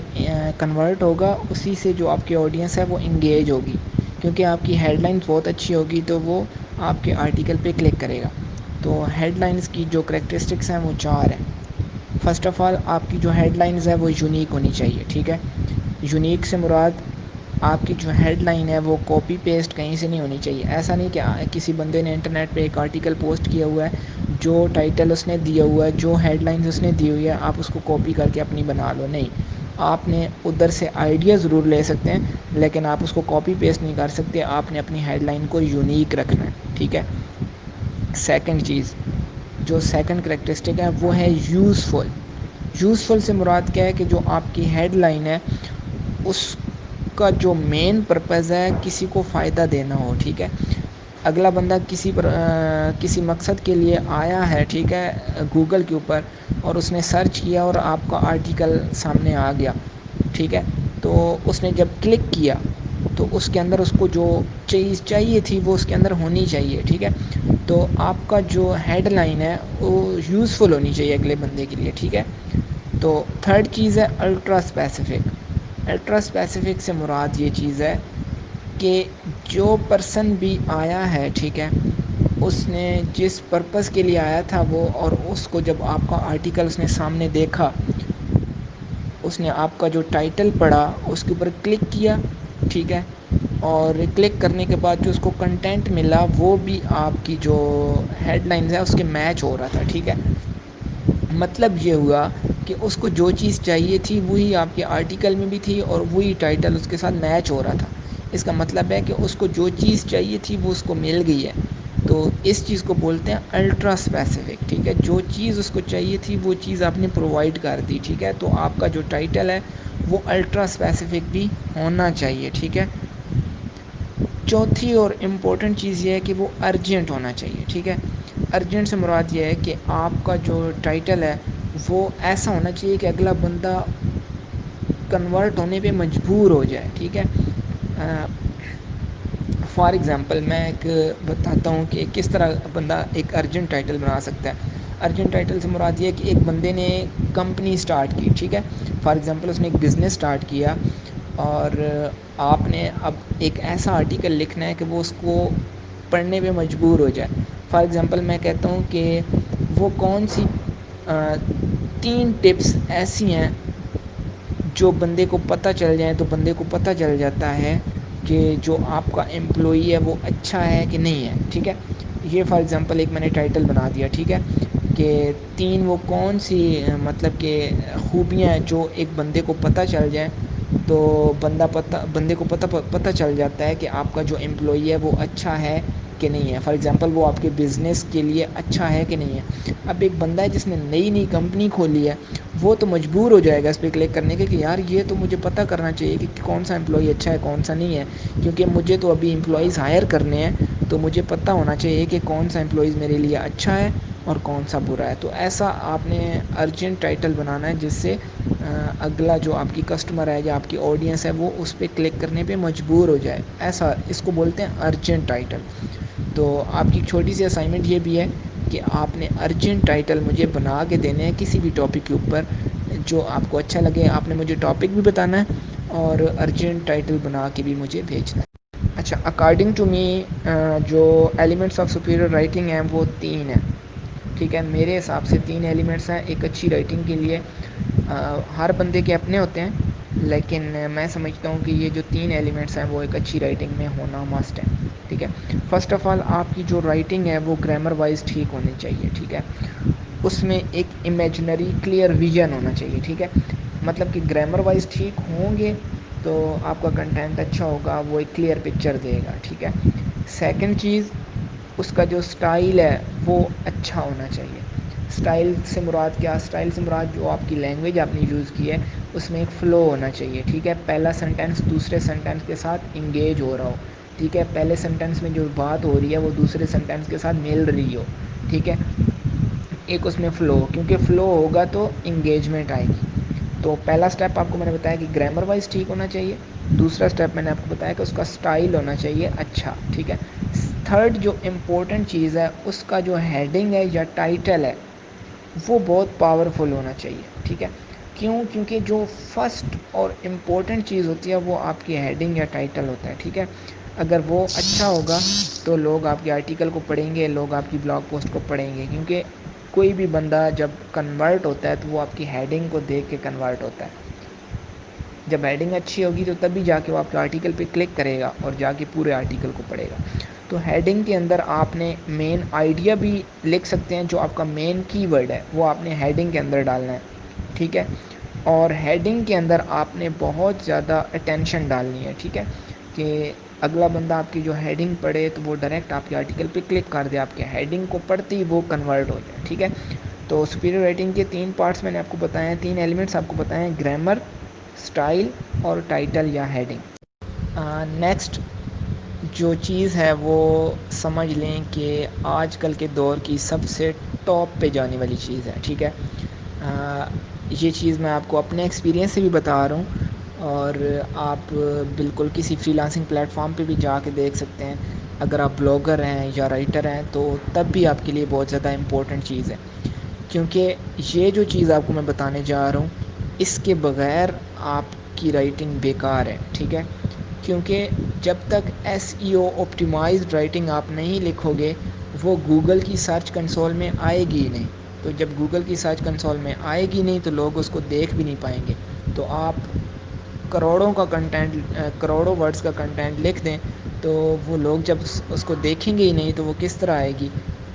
کنورٹ ہوگا، اسی سے جو آپ کی آڈینس ہے وہ انگیج ہوگی. کیونکہ آپ کی ہیڈ لائنز بہت اچھی ہوگی تو وہ آپ کے آرٹیکل پہ کلک کرے گا. تو ہیڈ لائنز کی جو کریکٹرسٹکس ہیں وہ 4 ہیں. فرسٹ آف آل آپ کی جو ہیڈ لائنز ہے وہ یونیک ہونی چاہیے، ٹھیک ہے. یونیک سے مراد آپ کی جو ہیڈ لائن ہے وہ کاپی پیسٹ کہیں سے نہیں ہونی چاہیے. ایسا نہیں کہ کسی بندے نے انٹرنیٹ پہ ایک آرٹیکل پوسٹ کیا ہوا ہے جو ٹائٹل اس نے دیا ہوا ہے, جو ہیڈ لائنز اس نے دی ہوئی ہے, آپ اس کو کاپی کر کے اپنی بنا لو. نہیں, آپ نے ادھر سے آئیڈیا ضرور لے سکتے ہیں, لیکن آپ اس کو کاپی پیسٹ نہیں کر سکتے. آپ نے اپنی ہیڈ لائن کو یونیک رکھنا ہے, ٹھیک ہے. سیکنڈ چیز, جو سیکنڈ کریکٹرسٹک ہے وہ ہے یوزفل. یوزفل سے مراد کیا ہے کہ جو آپ کی ہیڈ لائن ہے اس کا جو مین پرپز ہے کسی کو فائدہ دینا ہو, ٹھیک ہے. اگلا بندہ کسی مقصد کے لیے آیا ہے, ٹھیک ہے, گوگل کے اوپر, اور اس نے سرچ کیا اور آپ کا آرٹیکل سامنے آ گیا, ٹھیک ہے. تو اس نے جب کلک کیا تو اس کے اندر اس کو جو چیز چاہیے تھی وہ اس کے اندر ہونی چاہیے, ٹھیک ہے. تو آپ کا جو ہیڈ لائن ہے وہ یوزفل ہونی چاہیے اگلے بندے کے لیے, ٹھیک ہے. تو تھرڈ چیز ہے الٹرا اسپیسیفک. الٹرا اسپیسیفک سے مراد یہ چیز ہے کہ جو پرسن بھی آیا ہے, ٹھیک ہے, اس نے جس پرپس کے لیے آیا تھا وہ, اور اس کو جب آپ کا آرٹیکل اس نے سامنے دیکھا, اس نے آپ کا جو ٹائٹل پڑھا اس کے اوپر کلک کیا, ٹھیک ہے, اور کلک کرنے کے بعد جو اس کو کنٹینٹ ملا وہ بھی آپ کی جو ہیڈ لائنز ہے اس کے میچ ہو رہا تھا, ٹھیک ہے. مطلب یہ ہوا کہ اس کو جو چیز چاہیے تھی وہی آپ کے آرٹیکل میں بھی تھی اور وہی ٹائٹل اس کے ساتھ میچ ہو رہا تھا. اس کا مطلب ہے کہ اس کو جو چیز چاہیے تھی وہ اس کو مل گئی ہے. تو اس چیز کو بولتے ہیں الٹرا اسپیسیفک, ٹھیک ہے. جو چیز اس کو چاہیے تھی وہ چیز آپ نے پرووائڈ کر دی, ٹھیک ہے. تو آپ کا جو ٹائٹل ہے وہ الٹرا اسپیسیفک بھی ہونا چاہیے, ٹھیک ہے. چوتھی اور امپورٹنٹ چیز یہ ہے کہ وہ ارجنٹ ہونا چاہیے, ٹھیک ہے. ارجنٹ سے مراد یہ ہے کہ آپ کا جو ٹائٹل ہے وہ ایسا ہونا چاہیے کہ اگلا بندہ کنورٹ ہونے پہ مجبور ہو جائے, ٹھیک ہے. فار ایگزامپل میں ایک بتاتا ہوں کہ کس طرح بندہ ایک ارجنٹ ٹائٹل بنا سکتا ہے. ارجنٹ ٹائٹل سے مراد یہ ہے کہ ایک بندے نے کمپنی اسٹارٹ کی, ٹھیک ہے. فار ایگزامپل اس نے ایک بزنس اسٹارٹ کیا اور آپ نے اب ایک ایسا آرٹیکل لکھنا ہے کہ وہ اس کو پڑھنے پہ مجبور ہو جائے. فار ایگزامپل میں کہتا ہوں کہ وہ کون سی 3 ٹپس ایسی ہیں جو بندے کو پتہ چل جائیں تو بندے کو پتہ چل جاتا ہے کہ جو آپ کا امپلائی ہے وہ اچھا ہے کہ نہیں ہے, ٹھیک ہے. یہ فار ایگزامپل ایک میں نے ٹائٹل بنا دیا, ٹھیک ہے, کہ 3 وہ کون سی مطلب کہ خوبیاں ہیں جو ایک بندے کو پتہ چل جائیں تو بندے کو پتہ چل جاتا ہے کہ آپ کا جو امپلائی ہے وہ اچھا ہے کہ نہیں ہے. فار ایگزامپل وہ آپ کے بزنس کے لیے اچھا ہے کہ نہیں ہے. اب ایک بندہ ہے جس نے نئی کمپنی کھولی ہے وہ تو مجبور ہو جائے گا اس پہ کلک کرنے کے کہ یار یہ تو مجھے پتہ کرنا چاہیے کہ کون سا امپلائی اچھا ہے کون سا نہیں ہے, کیونکہ مجھے تو ابھی امپلائیز ہائر کرنے ہیں تو مجھے پتہ ہونا چاہیے کہ کون سا امپلائیز میرے لیے اچھا ہے اور کون سا برا ہے. تو ایسا آپ نے ارجنٹ ٹائٹل بنانا ہے جس سے اگلا جو آپ کی کسٹمر ہے یا آپ کی آڈینس ہے وہ اس پہ کلک کرنے پہ مجبور ہو جائے. ایسا اس کو بولتے ہیں ارجنٹ ٹائٹل. تو آپ کی چھوٹی سی اسائنمنٹ یہ بھی ہے کہ آپ نے ارجنٹ ٹائٹل مجھے بنا کے دینے ہیں کسی بھی ٹاپک کے اوپر جو آپ کو اچھا لگے. آپ نے مجھے ٹاپک بھی بتانا ہے اور ارجنٹ ٹائٹل بنا کے بھی مجھے بھیجنا ہے. اچھا, اکارڈنگ ٹو می جو ایلیمنٹس آف سپیریئر رائٹنگ ہیں وہ 3 ہیں, ٹھیک ہے. میرے حساب سے 3 ایلیمنٹس ہیں ایک اچھی رائٹنگ کے لیے. ہر بندے کے اپنے ہوتے ہیں لیکن میں سمجھتا ہوں کہ یہ جو 3 ایلیمنٹس ہیں وہ ایک اچھی رائٹنگ میں ہونا مسٹ ہے, ٹھیک ہے. فرسٹ آف آل آپ کی جو رائٹنگ ہے وہ گرامر وائز ٹھیک ہونی چاہیے, ٹھیک ہے. اس میں ایک امیجنری کلیئر ویژن ہونا چاہیے, ٹھیک ہے. مطلب کہ گرامر وائز ٹھیک ہوں گے تو آپ کا کنٹینٹ اچھا ہوگا, وہ ایک کلیئر پکچر دے گا, ٹھیک ہے. سیکنڈ چیز, اس کا جو سٹائل ہے وہ اچھا ہونا چاہیے. سٹائل سے مراد کیا, سٹائل سے مراد جو آپ کی لینگویج آپ نے یوز کی ہے اس میں ایک فلو ہونا چاہیے, ٹھیک ہے. پہلا سینٹینس دوسرے سینٹینس کے ساتھ انگیج ہو رہا ہو, ٹھیک ہے. پہلے سینٹینس میں جو بات ہو رہی ہے وہ دوسرے سینٹینس کے ساتھ مل رہی ہو, ٹھیک ہے. ایک اس میں فلو, کیونکہ فلو ہوگا تو انگیجمنٹ آئے گی. تو پہلا اسٹیپ آپ کو میں نے بتایا کہ گرامر وائز ٹھیک ہونا چاہیے. دوسرا اسٹیپ میں نے آپ کو بتایا کہ اس کا سٹائل ہونا چاہیے اچھا, ٹھیک ہے. تھرڈ جو امپورٹنٹ چیز ہے اس کا جو ہیڈنگ ہے یا ٹائٹل ہے وہ بہت پاورفل ہونا چاہیے, ٹھیک ہے. کیوں, کیونکہ جو فرسٹ اور امپورٹنٹ چیز ہوتی ہے وہ آپ کی ہیڈنگ یا ٹائٹل ہوتا ہے, ٹھیک ہے. اگر وہ اچھا ہوگا تو لوگ آپ کے آرٹیکل کو پڑھیں گے, لوگ آپ کی بلاگ پوسٹ کو پڑھیں گے, کیونکہ کوئی بھی بندہ جب کنورٹ ہوتا ہے تو وہ آپ کی ہیڈنگ کو دیکھ کے کنورٹ ہوتا ہے. جب ہیڈنگ اچھی ہوگی تو تبھی جا کے وہ آپ کے آرٹیکل پہ کلک کرے گا اور جا کے پورے آرٹیکل کو پڑھے گا. تو ہیڈنگ کے اندر آپ نے مین آئیڈیا بھی لکھ سکتے ہیں، جو آپ کا مین کی ورڈ ہے وہ آپ نے ہیڈنگ کے اندر ڈالنا ہے، ٹھیک ہے. اور ہیڈنگ کے اندر آپ نے بہت زیادہ اٹینشن ڈالنی ہے، ٹھیک ہے، کہ اگلا بندہ آپ کی جو ہیڈنگ پڑھے تو وہ ڈائریکٹ آپ کے آرٹیکل پہ کلک کر دے، آپ کے ہیڈنگ کو پڑھتے ہی وہ کنورٹ ہو جائے، ٹھیک ہے. تو سپیریئر رائٹنگ کے 3 پارٹس میں نے آپ کو بتائے ہیں، 3 ایلیمنٹس آپ کو بتائے ہیں: گرامر، سٹائل اور ٹائٹل یا ہیڈنگ. نیکسٹ جو چیز ہے وہ سمجھ لیں کہ آج کل کے دور کی سب سے ٹاپ پہ جانے والی چیز ہے، ٹھیک ہے. یہ چیز میں آپ کو اپنے ایکسپیرینس سے بھی بتا رہا ہوں، اور آپ بالکل کسی فری لانسنگ پلیٹ فارم پہ بھی جا کے دیکھ سکتے ہیں. اگر آپ بلاگر ہیں یا رائٹر ہیں تو تب بھی آپ کے لیے بہت زیادہ امپورٹنٹ چیز ہے، کیونکہ یہ جو چیز آپ کو میں بتانے جا رہا ہوں اس کے بغیر آپ کی رائٹنگ بیکار ہے، ٹھیک ہے. کیونکہ جب تک ایس ای او آپٹیمائزڈ رائٹنگ آپ نہیں لکھو گے وہ گوگل کی سرچ کنسول میں آئے گی ہی نہیں. تو جب گوگل کی سرچ کنسول میں آئے گی نہیں تو لوگ اس کو دیکھ بھی نہیں پائیں گے. تو آپ کروڑوں کا کنٹینٹ، کروڑوں ورڈز کا کنٹینٹ لکھ دیں تو وہ لوگ جب اس کو دیکھیں گے ہی نہیں تو وہ کس طرح آئے گی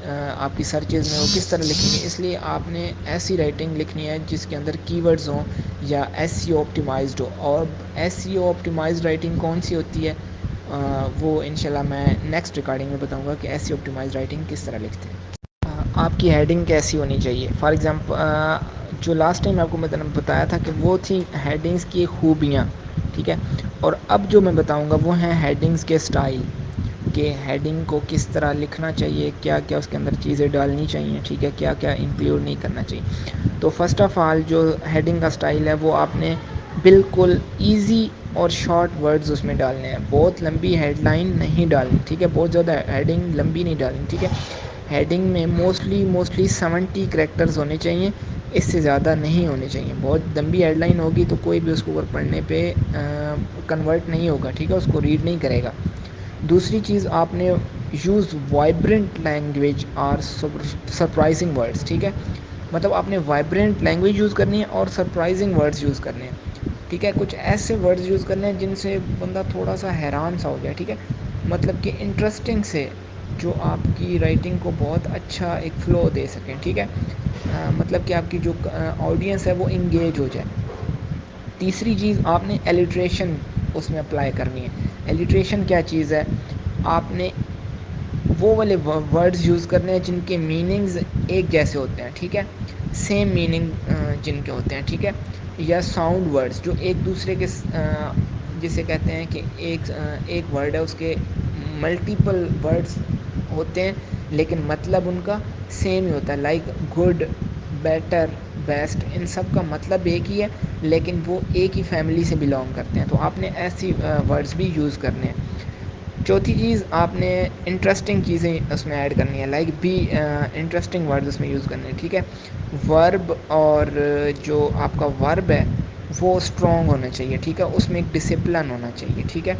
آپ کی سرچز میں، وہ کس طرح لکھیں گے. اس لیے آپ نے ایسی رائٹنگ لکھنی ہے جس کے اندر کی ورڈز ہوں یا ایس سی او آپٹیمائزڈ ہو. اور ایس سی او آپٹیمائزڈ رائٹنگ کون سی ہوتی ہے وہ انشاءاللہ میں نیکسٹ ریکارڈنگ میں بتاؤں گا کہ ایس سی او آپٹیمائزڈ رائٹنگ کس طرح لکھتے ہیں. آپ کی ہیڈنگ کیسی ہونی چاہیے؟ فار ایگزامپل جو لاسٹ ٹائم آپ کو میں نے بتایا تھا کہ وہ تھی ہیڈنگس کی خوبیاں، ٹھیک ہے. اور اب جو میں بتاؤں گا وہ ہیں ہیڈنگس کے سٹائل، کہ ہیڈنگ کو کس طرح لکھنا چاہیے، کیا کیا اس کے اندر چیزیں ڈالنی چاہیے، ٹھیک ہے، کیا کیا انکلیوڈ نہیں کرنا چاہیے. تو فرسٹ آف آل جو ہیڈنگ کا سٹائل ہے وہ آپ نے بالکل ایزی اور شارٹ ورڈز اس میں ڈالنے ہیں. بہت لمبی ہیڈ لائن نہیں ڈالنی، ٹھیک ہے، بہت زیادہ ہیڈنگ لمبی نہیں ڈالنی، ٹھیک ہے. ہیڈنگ میں موسٹلی 70 کریکٹرز ہونے چاہئیں، اس سے زیادہ نہیں ہونے چاہیے. بہت لمبی ہیڈ لائن ہوگی تو کوئی بھی اس کو اوپر پڑھنے پہ کنورٹ نہیں ہوگا، ٹھیک ہے، اس کو ریڈ نہیں کرے گا. دوسری چیز آپ نے یوز وائبرنٹ لینگویج اور سرپرائزنگ ورڈس، ٹھیک ہے. مطلب آپ نے وائبرنٹ لینگویج یوز کرنی ہے اور سرپرائزنگ ورڈز یوز کرنے ہیں، ٹھیک ہے. کچھ ایسے ورڈز یوز کرنے ہیں جن سے بندہ تھوڑا سا حیران سا ہو جائے، ٹھیک ہے. مطلب کہ انٹرسٹنگ سے، جو آپ کی رائٹنگ کو بہت اچھا ایک فلو دے سکیں، ٹھیک ہے. مطلب کہ آپ کی جو آڈینس ہے وہ انگیج ہو جائے. تیسری چیز آپ نے ایلیٹریشن اس میں اپلائی کرنی ہے. ایلیٹریشن کیا چیز ہے؟ آپ نے وہ والے ورڈز یوز کرنے ہیں جن کے میننگز ایک جیسے ہوتے ہیں، ٹھیک ہے، سیم میننگ جن کے ہوتے ہیں، ٹھیک ہے. یا ساؤنڈ ورڈز جو ایک دوسرے کے جسے کہتے ہیں کہ ایک ورڈ ہے اس کے ملٹیپل ورڈز ہوتے ہیں لیکن مطلب ان کا سیم ہی ہوتا ہے. لائک گڈ، بیٹر، بیسٹ، ان سب کا مطلب ایک ہی ہے لیکن وہ ایک ہی فیملی سے بلانگ کرتے ہیں. تو آپ نے ایسی ورڈز بھی یوز کرنے ہیں. چوتھی چیز آپ نے انٹرسٹنگ چیزیں اس میں ایڈ کرنی ہے، لائک بھی انٹرسٹنگ ورڈز اس میں یوز کرنے ہیں، ٹھیک ہے. ورب اور جو آپ کا ورب ہے وہ اسٹرانگ ہونا چاہیے، ٹھیک ہے، اس میں ایک ڈسپلن ہونا چاہیے، ٹھیک ہے.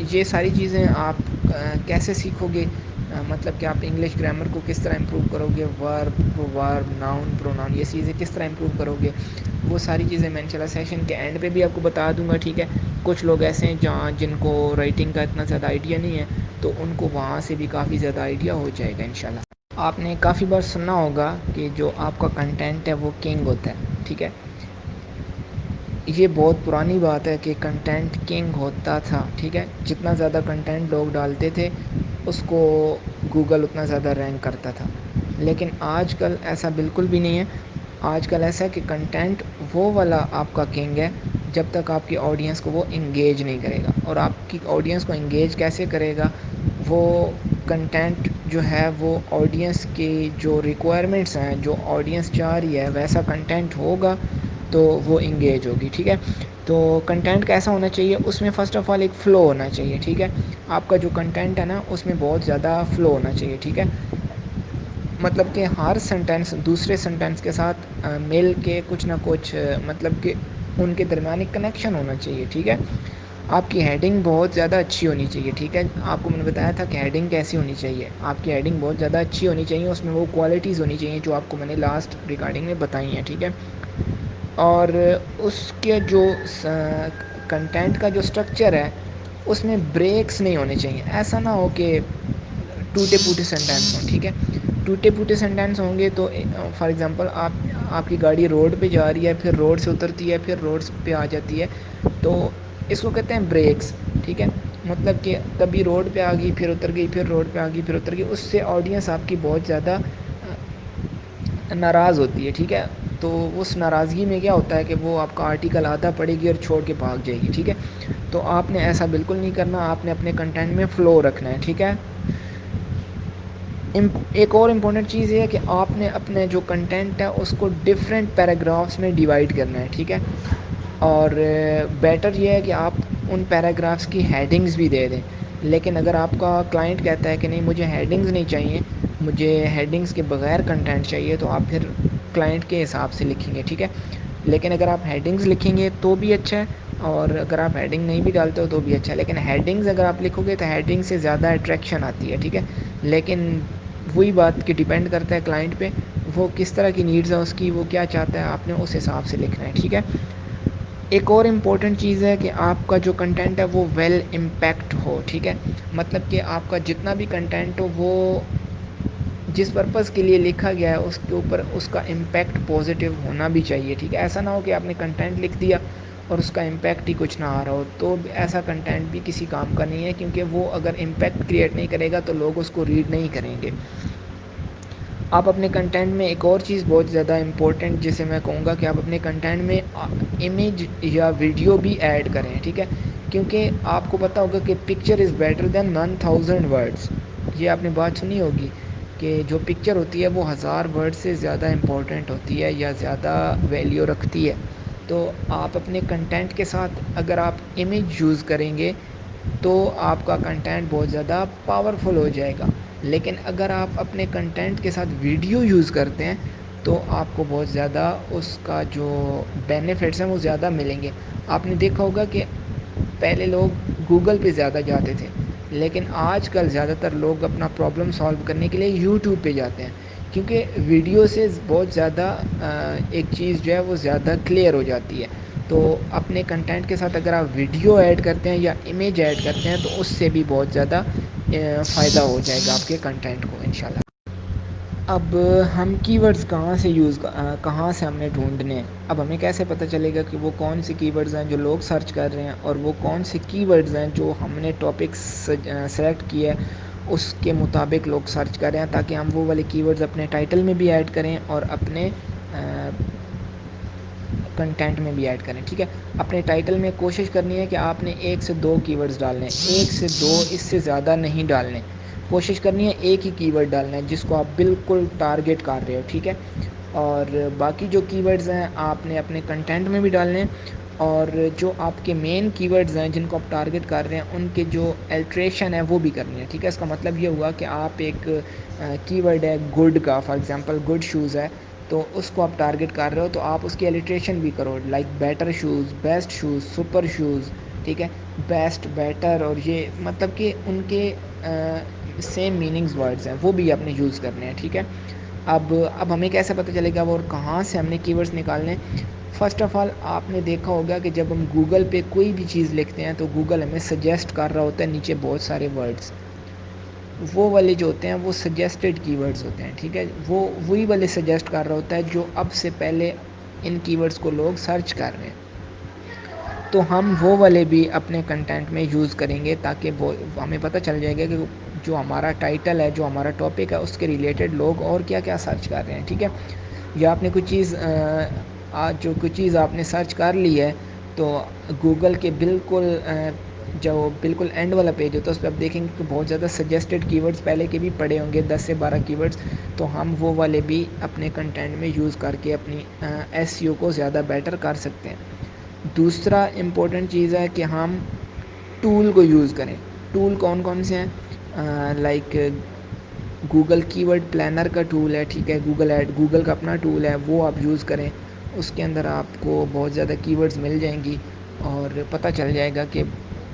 یہ ساری چیزیں آپ کیسے سیکھو گے؟ مطلب کہ آپ انگلش گرامر کو کس طرح امپروو کرو گے، ورب، ناؤن، پروناؤن، یہ چیزیں کس طرح امپروو کرو گے، وہ ساری چیزیں میں انشاءاللہ سیشن کے اینڈ پہ بھی آپ کو بتا دوں گا، ٹھیک ہے. کچھ لوگ ایسے ہیں جن کو رائٹنگ کا اتنا زیادہ آئیڈیا نہیں ہے تو ان کو وہاں سے بھی کافی زیادہ آئیڈیا ہو جائے گا انشاءاللہ. آپ نے کافی بار سنا ہوگا کہ جو آپ کا کنٹینٹ ہے وہ کنگ ہوتا ہے، ٹھیک ہے. یہ بہت پرانی بات ہے کہ کنٹینٹ کنگ ہوتا تھا، ٹھیک ہے. جتنا زیادہ کنٹینٹ لوگ ڈالتے تھے اس کو گوگل اتنا زیادہ رینک کرتا تھا. لیکن آج کل ایسا بالکل بھی نہیں ہے. آج کل ایسا ہے کہ کنٹینٹ وہ والا آپ کا کنگ ہے جب تک آپ کی آڈینس کو وہ انگیج نہیں کرے گا. اور آپ کی آڈینس کو انگیج کیسے کرے گا؟ وہ کنٹینٹ جو ہے وہ آڈینس کی جو ریکوائرمنٹس ہیں، جو آڈینس چاہ رہی ہے ویسا کنٹینٹ ہوگا تو وہ انگیج ہوگی، ٹھیک ہے. تو کنٹینٹ کیسا ہونا چاہیے؟ اس میں فرسٹ آف آل ایک فلو ہونا چاہیے، ٹھیک ہے. آپ کا جو کنٹینٹ ہے نا اس میں بہت زیادہ فلو ہونا چاہیے، ٹھیک ہے. مطلب کہ ہر سنٹینس دوسرے سنٹینس کے ساتھ مل کے کچھ نہ کچھ مطلب کہ ان کے درمیان ایک کنیکشن ہونا چاہیے، ٹھیک ہے. آپ کی ہیڈنگ بہت زیادہ اچھی ہونی چاہیے، ٹھیک ہے. آپ کو میں نے بتایا تھا کہ ہیڈنگ کیسی ہونی چاہیے. آپ کی ہیڈنگ بہت زیادہ اچھی ہونی چاہیے، اس میں وہ کوالٹیز ہونی چاہیے جو آپ کو میں نے لاسٹ ریکارڈنگ میں بتائی ہیں، ٹھیک ہے. اور اس کے جو کنٹینٹ کا جو اسٹرکچر ہے اس میں بریکس نہیں ہونے چاہیے. ایسا نہ ہو کہ ٹوٹے پھوٹے سینٹینس ہوں. ٹھیک ہے, ٹوٹے پھوٹے سینٹینس ہوں گے تو فار ایگزامپل آپ کی گاڑی روڈ پہ جا رہی ہے, پھر روڈ سے اترتی ہے, پھر روڈ پہ آ جاتی ہے, تو اس کو کہتے ہیں بریکس. ٹھیک ہے, مطلب کہ کبھی روڈ پہ آ گئی, پھر اتر گئی, پھر روڈ پہ آ گئی, پھر اتر گئی, اس سے آڈینس آپ کی بہت زیادہ ناراض ہوتی ہے. ٹھیک ہے, تو اس ناراضگی میں کیا ہوتا ہے کہ وہ آپ کا آرٹیکل آدھا پڑے گی اور چھوڑ کے بھاگ جائے گی. ٹھیک ہے, تو آپ نے ایسا بالکل نہیں کرنا, آپ نے اپنے کنٹینٹ میں فلو رکھنا ہے. ٹھیک ہے, ایک اور امپورٹنٹ چیز یہ ہے کہ آپ نے اپنے جو کنٹینٹ ہے اس کو ڈفرینٹ پیراگرافس میں ڈیوائڈ کرنا ہے. ٹھیک ہے, اور بیٹر یہ ہے کہ آپ ان پیراگرافس کی ہیڈنگز بھی دے دیں. لیکن اگر آپ کا کلائنٹ کہتا ہے کہ نہیں مجھے ہیڈنگز نہیں چاہیے, مجھے ہیڈنگس کے بغیر کنٹینٹ چاہیے, تو آپ پھر کلائنٹ کے حساب سے لکھیں گے. ٹھیک ہے, لیکن اگر آپ ہیڈنگز لکھیں گے تو بھی اچھا ہے, اور اگر آپ ہیڈنگ نہیں بھی ڈالتے ہو تو بھی اچھا ہے. لیکن ہیڈنگز اگر آپ لکھو گے تو ہیڈنگ سے زیادہ اٹریکشن آتی ہے. ٹھیک ہے, لیکن وہی بات کہ ڈیپینڈ کرتا ہے کلائنٹ پہ, وہ کس طرح کی نیڈز ہیں اس کی, وہ کیا چاہتا ہے, آپ نے اس حساب سے لکھنا ہے. ٹھیک ہے, ایک اور امپورٹنٹ چیز ہے کہ آپ کا جو کنٹینٹ ہے وہ ویل امپیکٹ ہو. ٹھیک ہے, مطلب کہ آپ کا جتنا بھی کنٹینٹ ہو وہ جس پرپز کے لیے لکھا گیا ہے اس کے اوپر اس کا امپیکٹ پازیٹیو ہونا بھی چاہیے. ٹھیک ہے, ایسا نہ ہو کہ آپ نے کنٹینٹ لکھ دیا اور اس کا امپیکٹ ہی کچھ نہ آ رہا ہو, تو ایسا کنٹینٹ بھی کسی کام کا نہیں ہے, کیونکہ وہ اگر امپیکٹ کریٹ نہیں کرے گا تو لوگ اس کو ریڈ نہیں کریں گے. آپ اپنے کنٹینٹ میں ایک اور چیز بہت زیادہ امپورٹنٹ جسے میں کہوں گا کہ آپ اپنے کنٹینٹ میں امیج یا ویڈیو بھی ایڈ کریں. ٹھیک ہے, کیونکہ آپ کو پتہ ہوگا کہ picture is better than 1000 words. یہ آپ نے بات سنی ہوگی کہ جو پکچر ہوتی ہے وہ 1000 ورڈ سے زیادہ امپورٹنٹ ہوتی ہے یا زیادہ ویلیو رکھتی ہے. تو آپ اپنے کنٹینٹ کے ساتھ اگر آپ امیج یوز کریں گے تو آپ کا کنٹینٹ بہت زیادہ پاورفل ہو جائے گا. لیکن اگر آپ اپنے کنٹینٹ کے ساتھ ویڈیو یوز کرتے ہیں تو آپ کو بہت زیادہ اس کا جو بینیفٹس ہیں وہ زیادہ ملیں گے. آپ نے دیکھا ہوگا کہ پہلے لوگ گوگل پہ زیادہ جاتے تھے, لیکن آج کل زیادہ تر لوگ اپنا پرابلم سالو کرنے کے لیے یوٹیوب پہ جاتے ہیں, کیونکہ ویڈیو سے بہت زیادہ ایک چیز جو ہے وہ زیادہ کلیئر ہو جاتی ہے. تو اپنے کنٹینٹ کے ساتھ اگر آپ ویڈیو ایڈ کرتے ہیں یا امیج ایڈ کرتے ہیں تو اس سے بھی بہت زیادہ فائدہ ہو جائے گا آپ کے کنٹینٹ کو انشاءاللہ. اب ہم کی ورڈز کہاں سے ہم نے ڈھونڈنے ہیں. اب ہمیں کیسے پتہ چلے گا کہ وہ کون سی کی ورڈز ہیں جو لوگ سرچ کر رہے ہیں, اور وہ کون سی کی ورڈز ہیں جو ہم نے ٹاپکس سلیکٹ کیا ہے اس کے مطابق لوگ سرچ کر رہے ہیں, تاکہ ہم وہ والے کی ورڈز اپنے ٹائٹل میں بھی ایڈ کریں اور اپنے کنٹینٹ میں بھی ایڈ کریں. ٹھیک ہے, اپنے ٹائٹل میں کوشش کرنی ہے کہ آپ نے 1 سے 2 کی ورڈز ڈالنے ہیں, 1 سے 2, اس سے زیادہ نہیں ڈالنے. کوشش کرنی ہے ایک ہی کی ورڈ ڈالنا ہے جس کو آپ بالکل ٹارگیٹ کر رہے ہو. ٹھیک ہے, اور باقی جو کی ورڈز ہیں آپ نے اپنے کنٹینٹ میں بھی ڈالنے ہیں, اور جو آپ کے مین کی ورڈز ہیں جن کو آپ ٹارگیٹ کر رہے ہیں ان کے جو الٹریشن ہے وہ بھی کرنی ہے. ٹھیک ہے, اس کا مطلب یہ ہوا کہ آپ ایک کی ورڈ ہے گڈ کا, فار ایگزامپل گڈ شوز ہے, تو اس کو آپ ٹارگیٹ کر رہے ہو تو آپ اس کی الٹریشن بھی کرو, like better shows, best shows, super shows. ٹھیک ہے, بیسٹ, بیٹر, اور یہ مطلب کہ ان کے سیم میننگز ورڈز ہیں وہ بھی آپ نے یوز کرنے ہیں. ٹھیک ہے, اب ہمیں کیسے پتہ چلے گا وہ اور کہاں سے ہم نے کی ورڈز نکالنے. فرسٹ آف آل آپ نے دیکھا ہوگا کہ جب ہم گوگل پہ کوئی بھی چیز لکھتے ہیں تو گوگل ہمیں سجیسٹ کر رہا ہوتا ہے نیچے بہت سارے ورڈز, وہ والے جو ہوتے ہیں وہ سجیسٹڈ کی ورڈز ہوتے ہیں. ٹھیک ہے, وہ وہی والے سجیسٹ کر رہا ہوتا ہے جو اب سے پہلے ان کی ورڈز کو لوگ سرچ کر رہے ہیں. تو ہم وہ والے بھی اپنے کنٹینٹ میں یوز کریں گے تاکہ وہ ہمیں پتہ چل جائے گا کہ جو ہمارا ٹائٹل ہے, جو ہمارا ٹاپک ہے, اس کے ریلیٹڈ لوگ اور کیا کیا سرچ کر رہے ہیں. ٹھیک ہے, یا آپ نے کوئی چیز جو کوئی چیز آپ نے سرچ کر لی ہے تو گوگل کے بالکل جو بالکل اینڈ والا پیج ہوتا ہے اس پہ آپ دیکھیں گے کہ بہت زیادہ سجیسٹڈ کی ورڈز پہلے کے بھی پڑے ہوں گے, 10 سے 12 کی ورڈز. تو ہم وہ والے بھی اپنے کنٹینٹ میں یوز کر کے اپنی ایس ای او کو زیادہ بیٹر کر سکتے ہیں. دوسرا امپورٹنٹ چیز ہے کہ ہم ٹول کو یوز کریں. ٹول کون کون سے ہیں, لائک گوگل کی ورڈ پلانر کا ٹول ہے. ٹھیک ہے, گوگل کا اپنا ٹول ہے, وہ آپ یوز کریں. اس کے اندر آپ کو بہت زیادہ کی ورڈز مل جائیں گی اور پتہ چل جائے گا کہ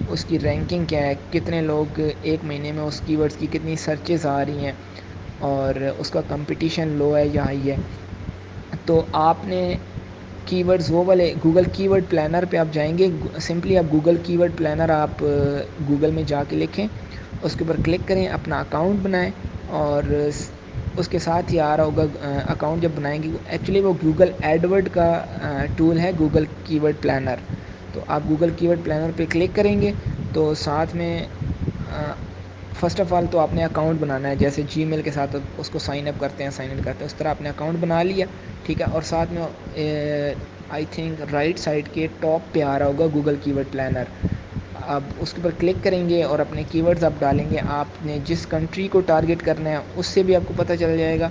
اس کی رینکنگ کیا ہے, کتنے لوگ ایک مہینے میں اس کی ورڈز کی کتنی سرچز آ رہی ہیں, اور اس کا کمپٹیشن لو ہے یا ہائی ہے. تو آپ نے کی ورڈز وہ والے گوگل کی ورڈ پلانر پہ آپ جائیں گے. سمپلی آپ گوگل کی ورڈ پلانر آپ گوگل میں جا کے لکھیں, اس کے اوپر کلک کریں, اپنا اکاؤنٹ بنائیں, اور اس کے ساتھ ہی آ رہا ہوگا اکاؤنٹ جب بنائیں گے. ایکچولی وہ گوگل ایڈورڈ کا ٹول ہے, گوگل کی ورڈ پلانر. تو آپ گوگل کی ورڈ پلانر پہ کلک کریں گے تو ساتھ میں فرسٹ آف آل تو آپ نے اکاؤنٹ بنانا ہے, جیسے جی میل کے ساتھ اس کو سائن اپ کرتے ہیں, سائن ان کرتے ہیں, اس طرح آپ نے اکاؤنٹ بنا لیا, ٹھیک ہے. اور ساتھ میں آئی تھنک رائٹ سائڈ کے ٹاپ پہ آ رہا ہوگا گوگل کی ورڈ پلانر. آپ اس کے اوپر کلک کریں گے اور اپنے کی ورڈز آپ ڈالیں گے. آپ نے جس کنٹری کو ٹارگٹ کرنا ہے اس سے بھی آپ کو پتہ چل جائے گا,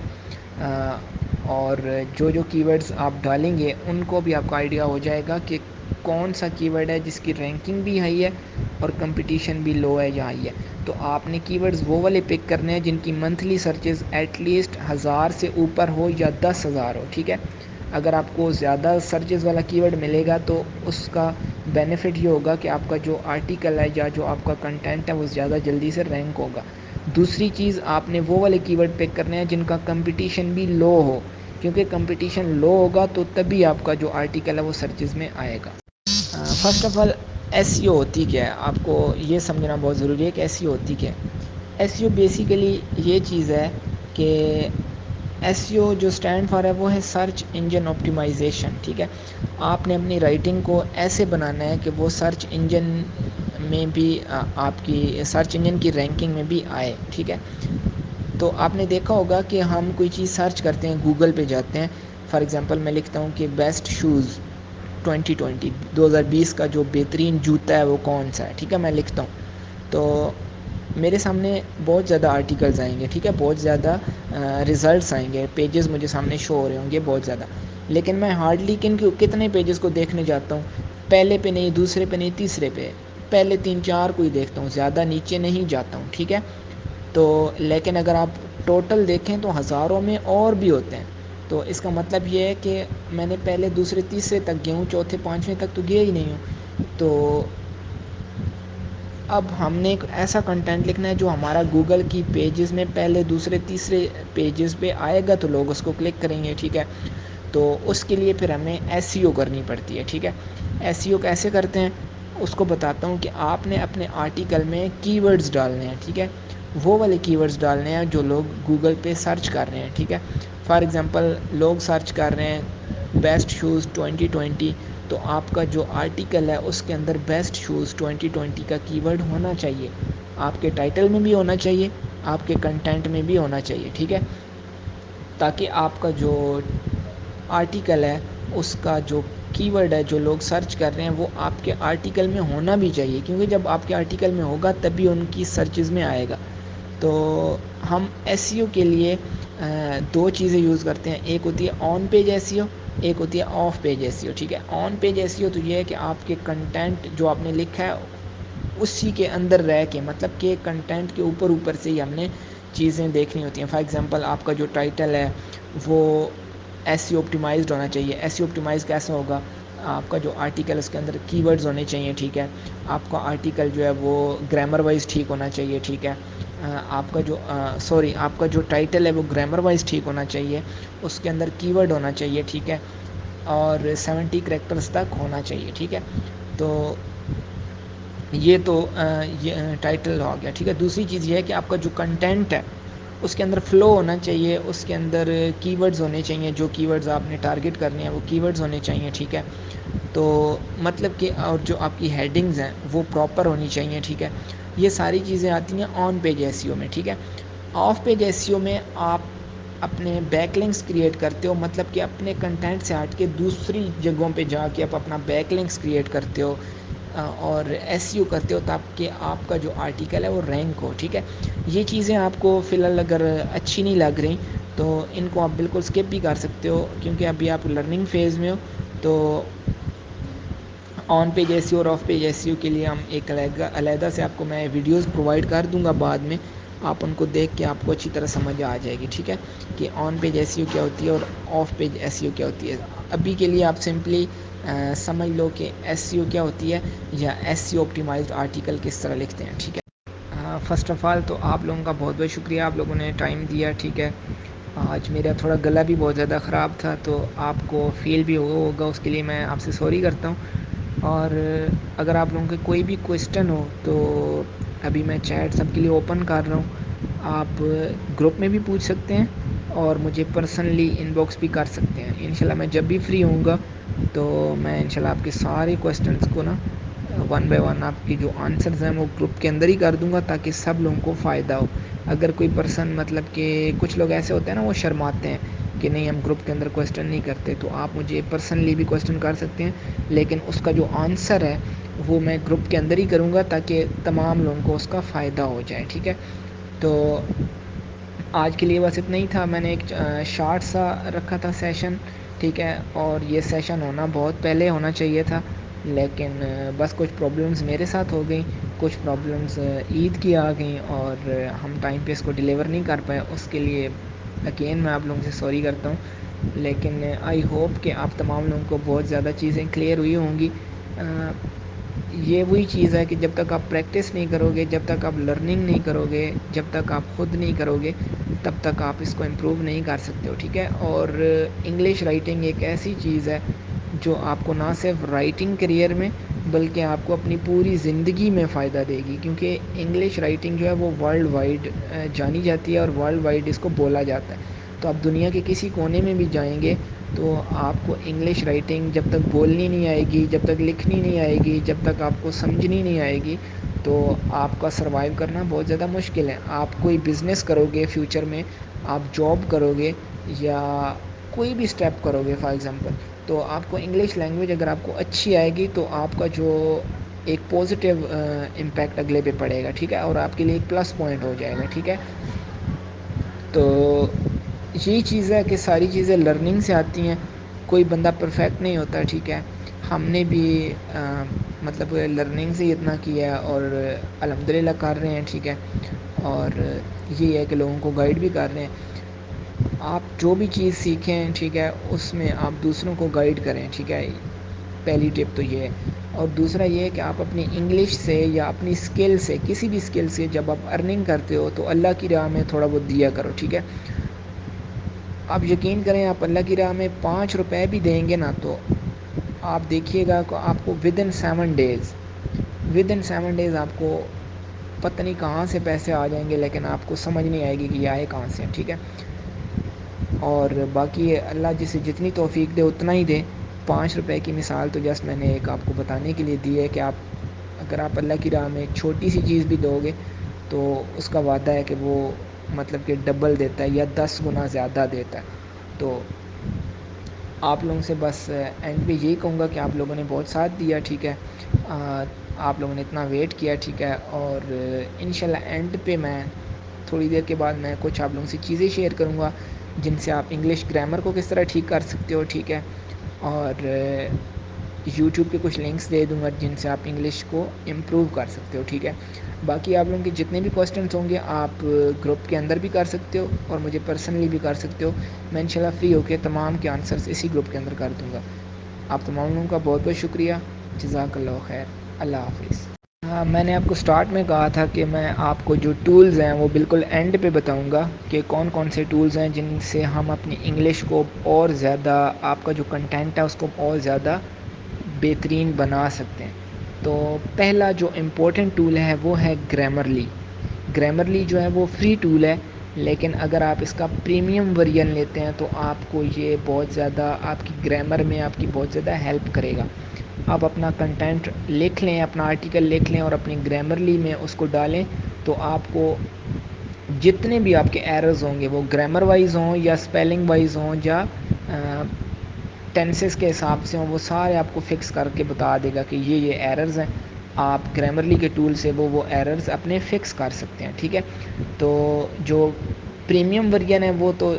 اور جو کی ورڈز آپ ڈالیں گے ان کو بھی آپ کو آئیڈیا ہو جائے گا کہ کون سا کی ورڈ ہے جس کی رینکنگ بھی ہائی ہے اور کمپٹیشن بھی لو ہے یا ہائی ہے. تو آپ نے کی ورڈز وہ والے پک کرنے ہیں جن کی منتھلی سرچز ایٹ لیسٹ 1000 سے اوپر ہو یا 10,000 ہو, ٹھیک ہے. اگر آپ کو زیادہ سرچز والا کی ورڈ ملے گا تو اس کا بینیفٹ یہ ہوگا کہ آپ کا جو آرٹیکل ہے یا جو آپ کا کنٹینٹ ہے وہ زیادہ جلدی سے رینک ہوگا. دوسری چیز, آپ نے وہ والے کی ورڈ پک کرنے ہیں جن کا کمپٹیشن بھی لو ہو, کیونکہ کمپٹیشن لو ہوگا تو تبھی آپ کا جو آرٹیکل ہے وہ سرچز میں آئے گا. First of all S E O ہوتی کیا ہے, آپ کو یہ سمجھنا بہت ضروری ہے کہ ایس ای او ہوتی کیا ہے. ایس ای او بیسیکلی یہ چیز ہے کہ ایس ای او جو اسٹینڈ فار ہے وہ ہے سرچ انجن آپٹیمائزیشن, ٹھیک ہے. آپ نے اپنی رائٹنگ کو ایسے بنانا ہے کہ وہ سرچ انجن میں بھی آپ کی سرچ انجن کی رینکنگ میں بھی آئے, ٹھیک ہے. تو آپ نے دیکھا ہوگا کہ ہم کوئی چیز سرچ کرتے ہیں, گوگل پہ جاتے ہیں, فار ایگزامپل میں لکھتا ہوں کہ بیسٹ شوز 2020 کا جو بہترین جوتا ہے وہ کون سا ہے, ٹھیک ہے. میں لکھتا ہوں تو میرے سامنے بہت زیادہ آرٹیکلز آئیں گے, ٹھیک ہے, بہت زیادہ ریزلٹس آئیں گے, پیجز مجھے سامنے شو ہو رہے ہوں گے بہت زیادہ. لیکن میں ہارڈلی کتنے پیجز کو دیکھنے جاتا ہوں, پہلے پہ نہیں, دوسرے پہ نہیں, تیسرے پہ, پہلے 3-4 کو ہی دیکھتا ہوں, زیادہ نیچے نہیں جاتا ہوں, ٹھیک ہے. تو لیکن اگر آپ ٹوٹل دیکھیں تو ہزاروں میں اور بھی ہوتے ہیں. تو اس کا مطلب یہ ہے کہ میں نے پہلے دوسرے تیسرے تک گیا ہوں, چوتھے پانچویں تک تو گیا ہی نہیں ہوں. تو اب ہم نے ایک ایسا کنٹینٹ لکھنا ہے جو ہمارا گوگل کی پیجز میں پہلے دوسرے تیسرے پیجز پہ آئے گا تو لوگ اس کو کلک کریں گے, ٹھیک ہے. تو اس کے لیے پھر ہمیں ایس ای او کرنی پڑتی ہے, ٹھیک ہے. ایس ای او کیسے کرتے ہیں اس کو بتاتا ہوں کہ آپ نے اپنے آرٹیکل میں کی ورڈز ڈالنے ہیں, ٹھیک ہے. وہ والے کی ورڈز ڈالنے ہیں جو لوگ گوگل پہ سرچ کر رہے ہیں, ٹھیک ہے. فار ایگزامپل لوگ سرچ کر رہے ہیں بیسٹ شوز 2020, تو آپ کا جو آرٹیکل ہے اس کے اندر بیسٹ شوز 2020 کا کی ورڈ ہونا چاہیے. آپ کے ٹائٹل میں بھی ہونا چاہیے, آپ کے کنٹینٹ میں بھی ہونا چاہیے, ٹھیک ہے. تاکہ آپ کا جو آرٹیکل ہے اس کا جو کی ورڈ ہے جو لوگ سرچ کر رہے ہیں وہ آپ کے آرٹیکل میں ہونا بھی چاہیے, کیونکہ جب آپ کے آرٹیکل میں ہوگا تبھی ان کی سرچز میں آئے گا. تو ہم ایس ای او کے لیے 2 چیزیں یوز کرتے ہیں, ایک ہوتی ہے آن پیج ایس ای او, ایک ہوتی ہے آف پیج ایس ای او, ٹھیک ہے. آن پیج ایس ای او تو یہ ہے کہ آپ کے کنٹینٹ جو آپ نے لکھا ہے اسی کے اندر رہ کے, مطلب کہ کنٹینٹ کے اوپر سے ہی ہم نے چیزیں دیکھنی ہوتی ہیں. فار ایگزامپل آپ کا جو ٹائٹل ہے وہ ایس ای آپٹیمائزڈ ہونا چاہیے. ایس ای آپٹیمائز کیسا ہوگا, آپ کا جو آرٹیکل اس کے اندر کی ورڈز ہونے چاہیے, ٹھیک ہے. آپ کا آرٹیکل جو ہے وہ گرامر وائز ٹھیک ہونا چاہیے, ٹھیک ہے. آپ کا جو آپ کا جو ٹائٹل ہے وہ گرامر وائز ٹھیک ہونا چاہیے, اس کے اندر کی ورڈ ہونا چاہیے, ٹھیک ہے, اور 70 کریکٹرز تک ہونا چاہیے, ٹھیک ہے. تو یہ تو یہ ٹائٹل ہو گیا, ٹھیک ہے. دوسری چیز یہ ہے کہ آپ کا جو کنٹینٹ ہے اس کے اندر فلو ہونا چاہیے, اس کے اندر کی ورڈز ہونے چاہیے, جو کی ورڈز آپ نے ٹارگٹ کرنے ہیں وہ کی ورڈز ہونے چاہیے, ٹھیک ہے. تو مطلب کہ اور جو آپ کی ہیڈنگز ہیں وہ پراپر ہونی چاہیے, ٹھیک ہے. یہ ساری چیزیں آتی ہیں آن پیج ایس ای او میں, ٹھیک ہے. آف پیج ایس ای او میں آپ اپنے بیک لنکس کریٹ کرتے ہو, مطلب کہ اپنے کنٹینٹ سے ہٹ کے دوسری جگہوں پہ جا کے آپ اپنا بیک لنکس کریٹ کرتے ہو اور ایس ای او کرتے ہو تاکہ آپ کا جو آرٹیکل ہے وہ رینک ہو, ٹھیک ہے. یہ چیزیں آپ کو فی الحال اگر اچھی نہیں لگ رہی تو ان کو آپ بالکل اسکپ بھی کر سکتے ہو, کیونکہ ابھی آپ لرننگ فیز میں ہو. تو آن پیج ایس ای او اور آف پیج ایس ای او کے لیے ہم ایک علیحدہ سے آپ کو میں ویڈیوز پرووائڈ کر دوں گا بعد میں, آپ ان کو دیکھ کے آپ کو اچھی طرح سمجھ آ جائے گی, ٹھیک ہے, کہ آن پیج ایس ای او کیا ہوتی ہے اور آف پیج ایس ای او کیا ہوتی ہے. ابھی کے لیے آپ سمپلی سمجھ لو کہ ایس سی او کیا ہوتی ہے یا ایس سی او آپٹیمائزڈ آرٹیکل کس طرح لکھتے ہیں, ٹھیک ہے. فرسٹ آف آل تو آپ لوگوں کا بہت بہت شکریہ, آپ لوگوں نے ٹائم دیا, ٹھیک ہے. آج میرا تھوڑا گلا بھی بہت زیادہ خراب تھا، تو آپ کو فیل بھی ہوگا، اس کے لیے میں آپ سے سوری کرتا ہوں۔ اور اگر آپ لوگوں کے کوئی بھی کویسچن ہو تو ابھی میں چیٹ سب کے لیے اوپن کر رہا ہوں، آپ گروپ میں بھی پوچھ سکتے ہیں اور مجھے پرسنلی ان باکس بھی کر سکتے ہیں۔ انشاءاللہ میں جب بھی فری ہوں گا تو میں انشاءاللہ آپ کے سارے کویسچنس کو نا ون بائی ون آپ کی جو آنسرز ہیں وہ گروپ کے اندر ہی کر دوں گا، تاکہ سب لوگوں کو فائدہ ہو۔ اگر کوئی پرسن مطلب کہ کچھ لوگ ایسے ہوتے ہیں نا، وہ شرماتے ہیں کہ نہیں ہم گروپ کے اندر کویسچن نہیں کرتے، تو آپ مجھے پرسنلی بھی کویسچن کر سکتے ہیں، لیکن اس کا جو آنسر ہے وہ میں گروپ کے اندر ہی کروں گا، تاکہ تمام لوگوں کو اس کا فائدہ ہو جائے، ٹھیک ہے؟ تو آج کے لیے بس اتنا ہی تھا۔ میں نے ایک شارٹ سا رکھا تھا سیشن، ٹھیک ہے، اور یہ سیشن ہونا بہت پہلے ہونا چاہیے تھا، لیکن بس کچھ پرابلمز میرے ساتھ ہو گئیں، کچھ پرابلمز عید کی آ گئیں، اور ہم ٹائم پہ اس کو ڈیلیور نہیں کر پائے۔ اس کے لیے اگین میں آپ لوگوں سے سوری کرتا ہوں، لیکن آئی ہوپ کہ آپ تمام لوگوں کو بہت زیادہ چیزیں کلیئر ہوئی ہوں گی۔ یہ وہی چیز ہے کہ جب تک آپ پریکٹس نہیں کرو گے، جب تک آپ لرننگ نہیں کرو گے، جب تک آپ خود نہیں کرو گے، تب تک آپ اس کو امپروو نہیں کر سکتے ہو، ٹھیک ہے؟ اور انگلش رائٹنگ ایک ایسی چیز ہے جو آپ کو نہ صرف رائٹنگ کیریئر میں بلکہ آپ کو اپنی پوری زندگی میں فائدہ دے گی، کیونکہ انگلش رائٹنگ جو ہے وہ ورلڈ وائڈ جانی جاتی ہے اور ورلڈ وائڈ اس کو بولا جاتا ہے۔ تو آپ دنیا کے کسی کونے میں بھی جائیں گے تو آپ کو انگلش رائٹنگ جب تک بولنی نہیں آئے گی، جب تک لکھنی نہیں آئے گی، جب تک آپ کو سمجھنی نہیں آئے گی، تو آپ کا سروائیو کرنا بہت زیادہ مشکل ہے۔ آپ کوئی بزنس کرو گے فیوچر میں، آپ جاب کرو گے یا کوئی بھی اسٹیپ کرو گے فار ایگزامپل، تو آپ کو انگلش لینگویج اگر آپ کو اچھی آئے گی تو آپ کا جو ایک پازیٹیو امپیکٹ اگلے پہ پڑے گا، ٹھیک ہے، اور آپ کے لیے ایک پلس پوائنٹ ہو جائے گا، ٹھیک ہے؟ تو یہی چیز ہے کہ ساری چیزیں لرننگ سے آتی ہیں، کوئی بندہ پرفیکٹ نہیں ہوتا، ٹھیک ہے؟ ہم نے بھی مطلب لرننگ سے اتنا کیا اور الحمدللہ کر رہے ہیں، ٹھیک ہے؟ اور یہ ہے کہ لوگوں کو گائیڈ بھی کر رہے ہیں۔ آپ جو بھی چیز سیکھیں، ٹھیک ہے، اس میں آپ دوسروں کو گائیڈ کریں، ٹھیک ہے؟ پہلی ٹپ تو یہ ہے۔ اور دوسرا یہ ہے کہ آپ اپنی انگلش سے یا اپنی اسکل سے، کسی بھی اسکل سے جب آپ ارننگ کرتے ہو تو اللہ کی راہ میں تھوڑا بہت دیا کرو، ٹھیک ہے؟ آپ یقین کریں، آپ اللہ کی راہ میں 5 روپے بھی دیں گے نا، تو آپ دیکھیے گا کہ آپ کو ود ان 7 ڈیز آپ کو پتہ نہیں کہاں سے پیسے آ جائیں گے، لیکن آپ کو سمجھ نہیں آئے گی کہ یہ آئے کہاں سے، ٹھیک ہے؟ اور باقی اللہ جسے جتنی توفیق دے اتنا ہی دے۔ 5 روپے کی مثال تو جسٹ میں نے ایک آپ کو بتانے کے لیے دی ہے کہ آپ اگر آپ اللہ کی راہ میں ایک چھوٹی سی چیز بھی دو گے تو اس کا وعدہ ہے کہ وہ مطلب کہ ڈبل دیتا ہے یا 10 گنا زیادہ دیتا ہے۔ تو آپ لوگوں سے بس اینڈ پہ یہی کہوں گا کہ آپ لوگوں نے بہت ساتھ دیا، ٹھیک ہے؟ آپ لوگوں نے اتنا ویٹ کیا، ٹھیک ہے؟ اور انشاءاللہ اینڈ پہ میں تھوڑی دیر کے بعد میں کچھ آپ لوگوں سے چیزیں شیئر کروں گا جن سے آپ انگلش گرامر کو کس طرح ٹھیک کر سکتے ہو، ٹھیک ہے؟ اور یوٹیوب کے کچھ لنکس دے دوں گا جن سے آپ انگلش کو امپروو کر سکتے ہو، ٹھیک ہے؟ باقی آپ لوگوں کے جتنے بھی کویسچنس ہوں گے آپ گروپ کے اندر بھی کر سکتے ہو اور مجھے پرسنلی بھی کر سکتے ہو۔ میں انشاءاللہ فری ہو کے تمام کے آنسرز اسی گروپ کے اندر کر دوں گا۔ آپ تمام لوگوں کا بہت بہت شکریہ۔ جزاک اللہ خیر۔ اللہ حافظ۔ میں نے آپ کو سٹارٹ میں کہا تھا کہ میں آپ کو جو ٹولز ہیں وہ بالکل اینڈ پہ بتاؤں گا کہ کون کون سے ٹولز ہیں جن سے ہم اپنی انگلش کو اور زیادہ، آپ کا جو کنٹینٹ ہے اس کو اور زیادہ بہترین بنا سکتے ہیں۔ تو پہلا جو امپورٹنٹ ٹول ہے وہ ہے گرامرلی۔ گرامرلی جو ہے وہ فری ٹول ہے، لیکن اگر آپ اس کا پریمیم ورژن لیتے ہیں تو آپ کو یہ بہت زیادہ آپ کی گرامر میں آپ کی بہت زیادہ ہیلپ کرے گا۔ آپ اپنا کنٹینٹ لکھ لیں، اپنا آرٹیکل لکھ لیں اور اپنی گرامرلی میں اس کو ڈالیں، تو آپ کو جتنے بھی آپ کے ایررز ہوں گے وہ گرامر وائز ہوں یا اسپیلنگ وائز ہوں یا ٹینسز کے حساب سے ہوں، وہ سارے آپ کو فکس کر کے بتا دے گا کہ یہ ایررز ہیں۔ آپ گرامرلی کے ٹول سے وہ ایررز اپنے فکس کر سکتے ہیں، ٹھیک ہے؟ تو جو پریمیم ورژن ہے وہ تو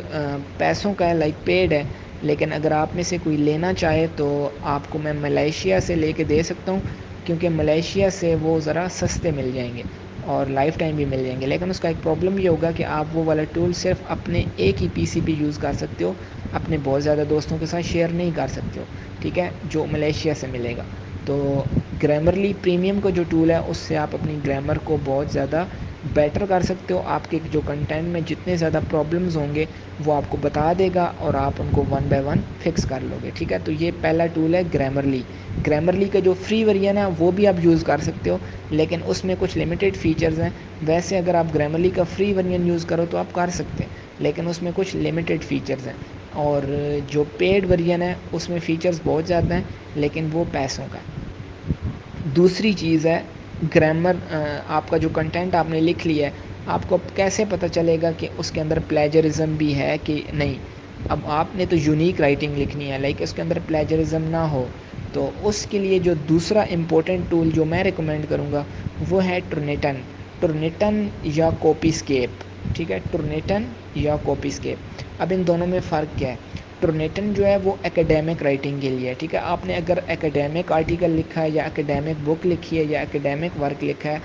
پیسوں کا ہے، لائک پیڈ ہے، لیکن اگر آپ میں سے کوئی لینا چاہے تو آپ کو میں ملیشیا سے لے کے دے سکتا ہوں، کیونکہ ملیشیا سے وہ ذرا سستے مل جائیں گے اور لائف ٹائم بھی مل جائیں گے، لیکن اس کا ایک پرابلم یہ ہوگا کہ آپ وہ والا ٹول صرف اپنے ایک ہی پی سی پہ یوز کر سکتے ہو، اپنے بہت زیادہ دوستوں کے ساتھ شیئر نہیں کر سکتے ہو، ٹھیک ہے؟ جو ملیشیا سے ملے گا۔ تو گرامرلی پریمیم کا جو ٹول ہے اس سے آپ اپنی گرامر کو بہت زیادہ بیٹر کر سکتے ہو. آپ کے جو کنٹینٹ میں جتنے زیادہ پرابلمز ہوں گے وہ آپ کو بتا دے گا اور آپ ان کو ون بائی ون فکس کر لو گے. ٹھیک ہے, تو یہ پہلا ٹول ہے گرامرلی. گرامرلی کا جو فری ورژن ہے وہ بھی آپ یوز کر سکتے ہو, لیکن اس میں کچھ لمیٹیڈ فیچرز ہیں. ویسے اگر آپ گرامرلی کا فری ورژن یوز کرو تو آپ کر سکتے ہیں, لیکن اس میں کچھ لمیٹیڈ فیچرز ہیں. اور جو پیڈ ورژن ہے اس میں فیچرز بہت زیادہ ہیں, لیکن وہ پیسوں کا ہے. دوسری چیز ہے گرامر. آپ کا جو کنٹینٹ آپ نے لکھ لیا ہے, آپ کو کیسے پتہ چلے گا کہ اس کے اندر پلیجرزم بھی ہے کہ نہیں. اب آپ نے تو یونیک رائٹنگ لکھنی ہے, لائک اس کے اندر پلیجرزم نہ ہو. تو اس کے لیے جو دوسرا امپورٹنٹ ٹول جو میں ریکمینڈ کروں گا وہ ہے ٹرنیٹن. ٹرنیٹن یا کاپی اسکیپ. ٹھیک ہے, ٹرنیٹن یا کاپی اسکیپ. اب ان دونوں میں فرق کیا ہے؟ ٹرنیٹن جو ہے وہ اکیڈیمک رائٹنگ کے لیے ہے. ٹھیک ہے, آپ نے اگر اکیڈیمک آرٹیکل لکھا ہے یا اکیڈیمک بک لکھی ہے یا اکیڈیمک ورک لکھا ہے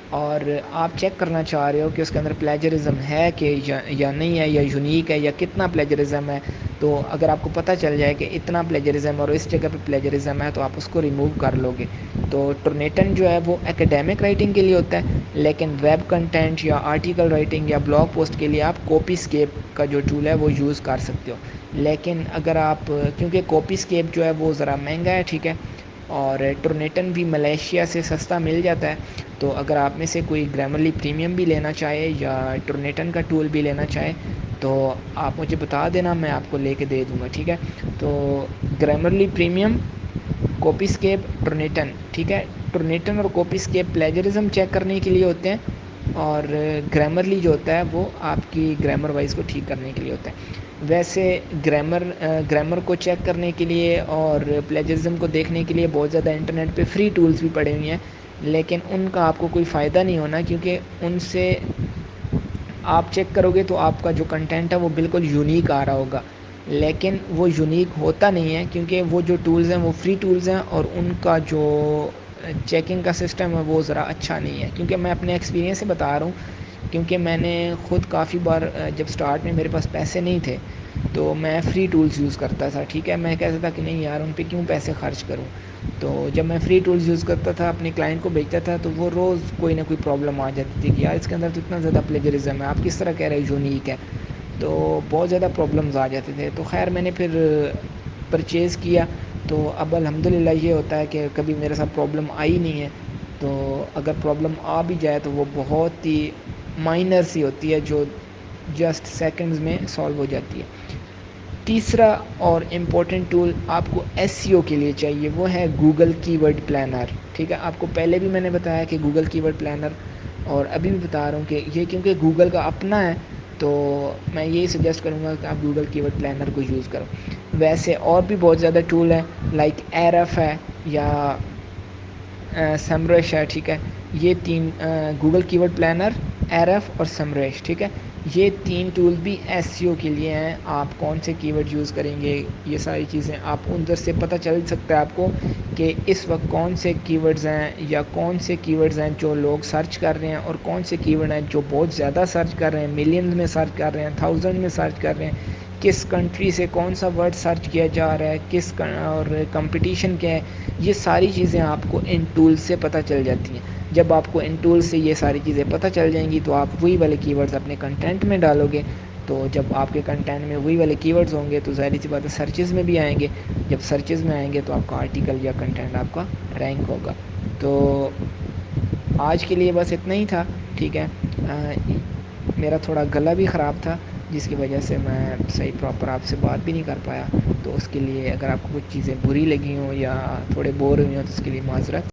اور آپ چیک کرنا چاہ رہے ہو کہ اس کے اندر پلیجرزم ہے کہ یا نہیں ہے, یا یونیک ہے, یا کتنا پلیجرزم ہے, تو اگر آپ کو پتہ چل جائے کہ اتنا پلیجرزم اور اس جگہ پہ پلیجرزم ہے تو آپ اس کو ریموو کر لو گے. تو ٹرنیٹن جو ہے وہ اکیڈیمک رائٹنگ کے لیے ہوتا ہے, لیکن ویب کنٹینٹ یا آرٹیکل رائٹنگ یا بلاگ پوسٹ کے لیے آپ کاپی اسکیپ کا جو ٹول ہے وہ یوز کر سکتے ہو. لیکن اگر آپ, کیونکہ کاپی اسکیپ جو ہے وہ ذرا مہنگا ہے, ٹھیک ہے, اور ٹرنیٹن بھی ملیشیا سے سستا مل جاتا ہے, تو اگر آپ میں سے کوئی گرامرلی پریمیم بھی لینا چاہے یا ٹرنیٹن کا ٹول بھی لینا چاہے تو آپ مجھے بتا دینا, میں آپ کو لے کے دے دوں گا. ٹھیک ہے, تو گرامرلی پریمیم, کاپی اسکیپ, ٹرنیٹن. ٹھیک ہے, ٹرنیٹن اور کاپی اسکیپ پلیجرزم چیک کرنے کے لیے ہوتے ہیں, اور گرامرلی جو ہوتا ہے وہ آپ کی گرامر وائز کو ٹھیک کرنے کے لیے ہوتا ہے. ویسے گرامر کو چیک کرنے کے لیے اور پلیجرزم کو دیکھنے کے لیے بہت زیادہ انٹرنیٹ پہ فری ٹولس بھی پڑے ہوئے ہیں, لیکن ان کا آپ کو کوئی فائدہ نہیں ہونا, کیونکہ ان سے آپ چیک کرو گے تو آپ کا جو کنٹینٹ ہے وہ بالکل یونیک آ رہا ہوگا, لیکن وہ یونیک ہوتا نہیں ہے کیونکہ وہ جو ٹولز ہیں وہ فری ٹولز ہیں, اور ان کا جو چیکنگ کا سسٹم ہے وہ ذرا اچھا نہیں ہے. کیونکہ میں اپنے ایکسپیرینس سے بتا رہا ہوں, کیونکہ میں نے خود کافی بار جب اسٹارٹ میں میرے پاس پیسے نہیں تھے تو میں فری ٹولز یوز کرتا تھا. ٹھیک ہے, میں کہتا تھا کہ نہیں یار ان پہ کیوں پیسے خرچ کروں. تو جب میں فری ٹولز یوز کرتا تھا اپنے کلائنٹ کو بھیجتا تھا تو وہ روز کوئی نہ کوئی پرابلم آ جاتی تھی کہ یار اس کے اندر تو اتنا زیادہ پلیجرزم ہے, آپ کس طرح کہہ رہے ہیں یونیک ہے. تو بہت زیادہ پرابلمز آ جاتے تھے. تو خیر میں نے پھر پرچیز کیا, تو اب الحمدللہ یہ ہوتا ہے کہ کبھی میرے ساتھ پرابلم آئی نہیں ہے. تو اگر پرابلم آ بھی جائے تو وہ بہت ہی مائنر سی ہوتی ہے جو جسٹ سیکنڈز میں سولو ہو جاتی ہے. تیسرا اور امپورٹنٹ ٹول آپ کو ایس سی او کے لیے چاہیے, وہ ہے گوگل کی ورڈ پلانر. ٹھیک ہے, آپ کو پہلے بھی میں نے بتایا کہ گوگل کی ورڈ پلانر, اور ابھی بھی بتا رہا ہوں کہ یہ کیونکہ گوگل کا اپنا ہے تو میں یہی سجیسٹ کروں گا کہ آپ گوگل کی ورڈ پلانر کو یوز کرو. ویسے اور بھی بہت زیادہ ٹول ہیں, لائک ایر ایف ہے یا سمرش ہے. ٹھیک ہے, یہ تین, گوگل کی ورڈ پلانر, ایر ایف اور سمریش. ٹھیک ہے, یہ تین ٹول بھی ایس سی او کے لیے ہیں. آپ کون سے کی ورڈ یوز کریں گے یہ ساری چیزیں آپ ادھر سے پتہ چل سکتا ہے آپ کو کہ اس وقت کون سے کی ورڈز ہیں یا کون سے کی ورڈز ہیں جو لوگ سرچ کر رہے ہیں, اور کون سے کی ورڈ ہیں جو بہت زیادہ سرچ کر رہے ہیں, ملینز میں سرچ کر رہے ہیں, تھاؤزنڈ میں سرچ کر رہے ہیں, کس کنٹری سے کون سا ورڈ سرچ کیا جا رہا ہے, کس اور کمپٹیشن کیا ہے. یہ ساری چیزیں آپ کو ان ٹولز سے پتہ چل جاتی ہیں. جب آپ کو ان ٹولز سے یہ ساری چیزیں پتہ چل جائیں گی تو آپ وہی والے کی ورڈز اپنے کنٹینٹ میں ڈالو گے. تو جب آپ کے کنٹینٹ میں وہی والے کی ورڈز ہوں گے تو ظاہر سی بات ہے سرچز میں بھی آئیں گے. جب سرچز میں آئیں گے تو آپ کا آرٹیکل یا کنٹینٹ آپ کا رینک ہوگا. تو آج کے لیے بس اتنا ہی تھا. ٹھیک ہے, میرا تھوڑا گلا بھی خراب تھا جس کی وجہ سے میں صحیح پراپر آپ سے بات بھی نہیں کر پایا, تو اس کے لیے اگر آپ کو کچھ چیزیں بری لگی ہوں یا تھوڑے بور ہوئی ہوں تو اس کے لیے معذرت.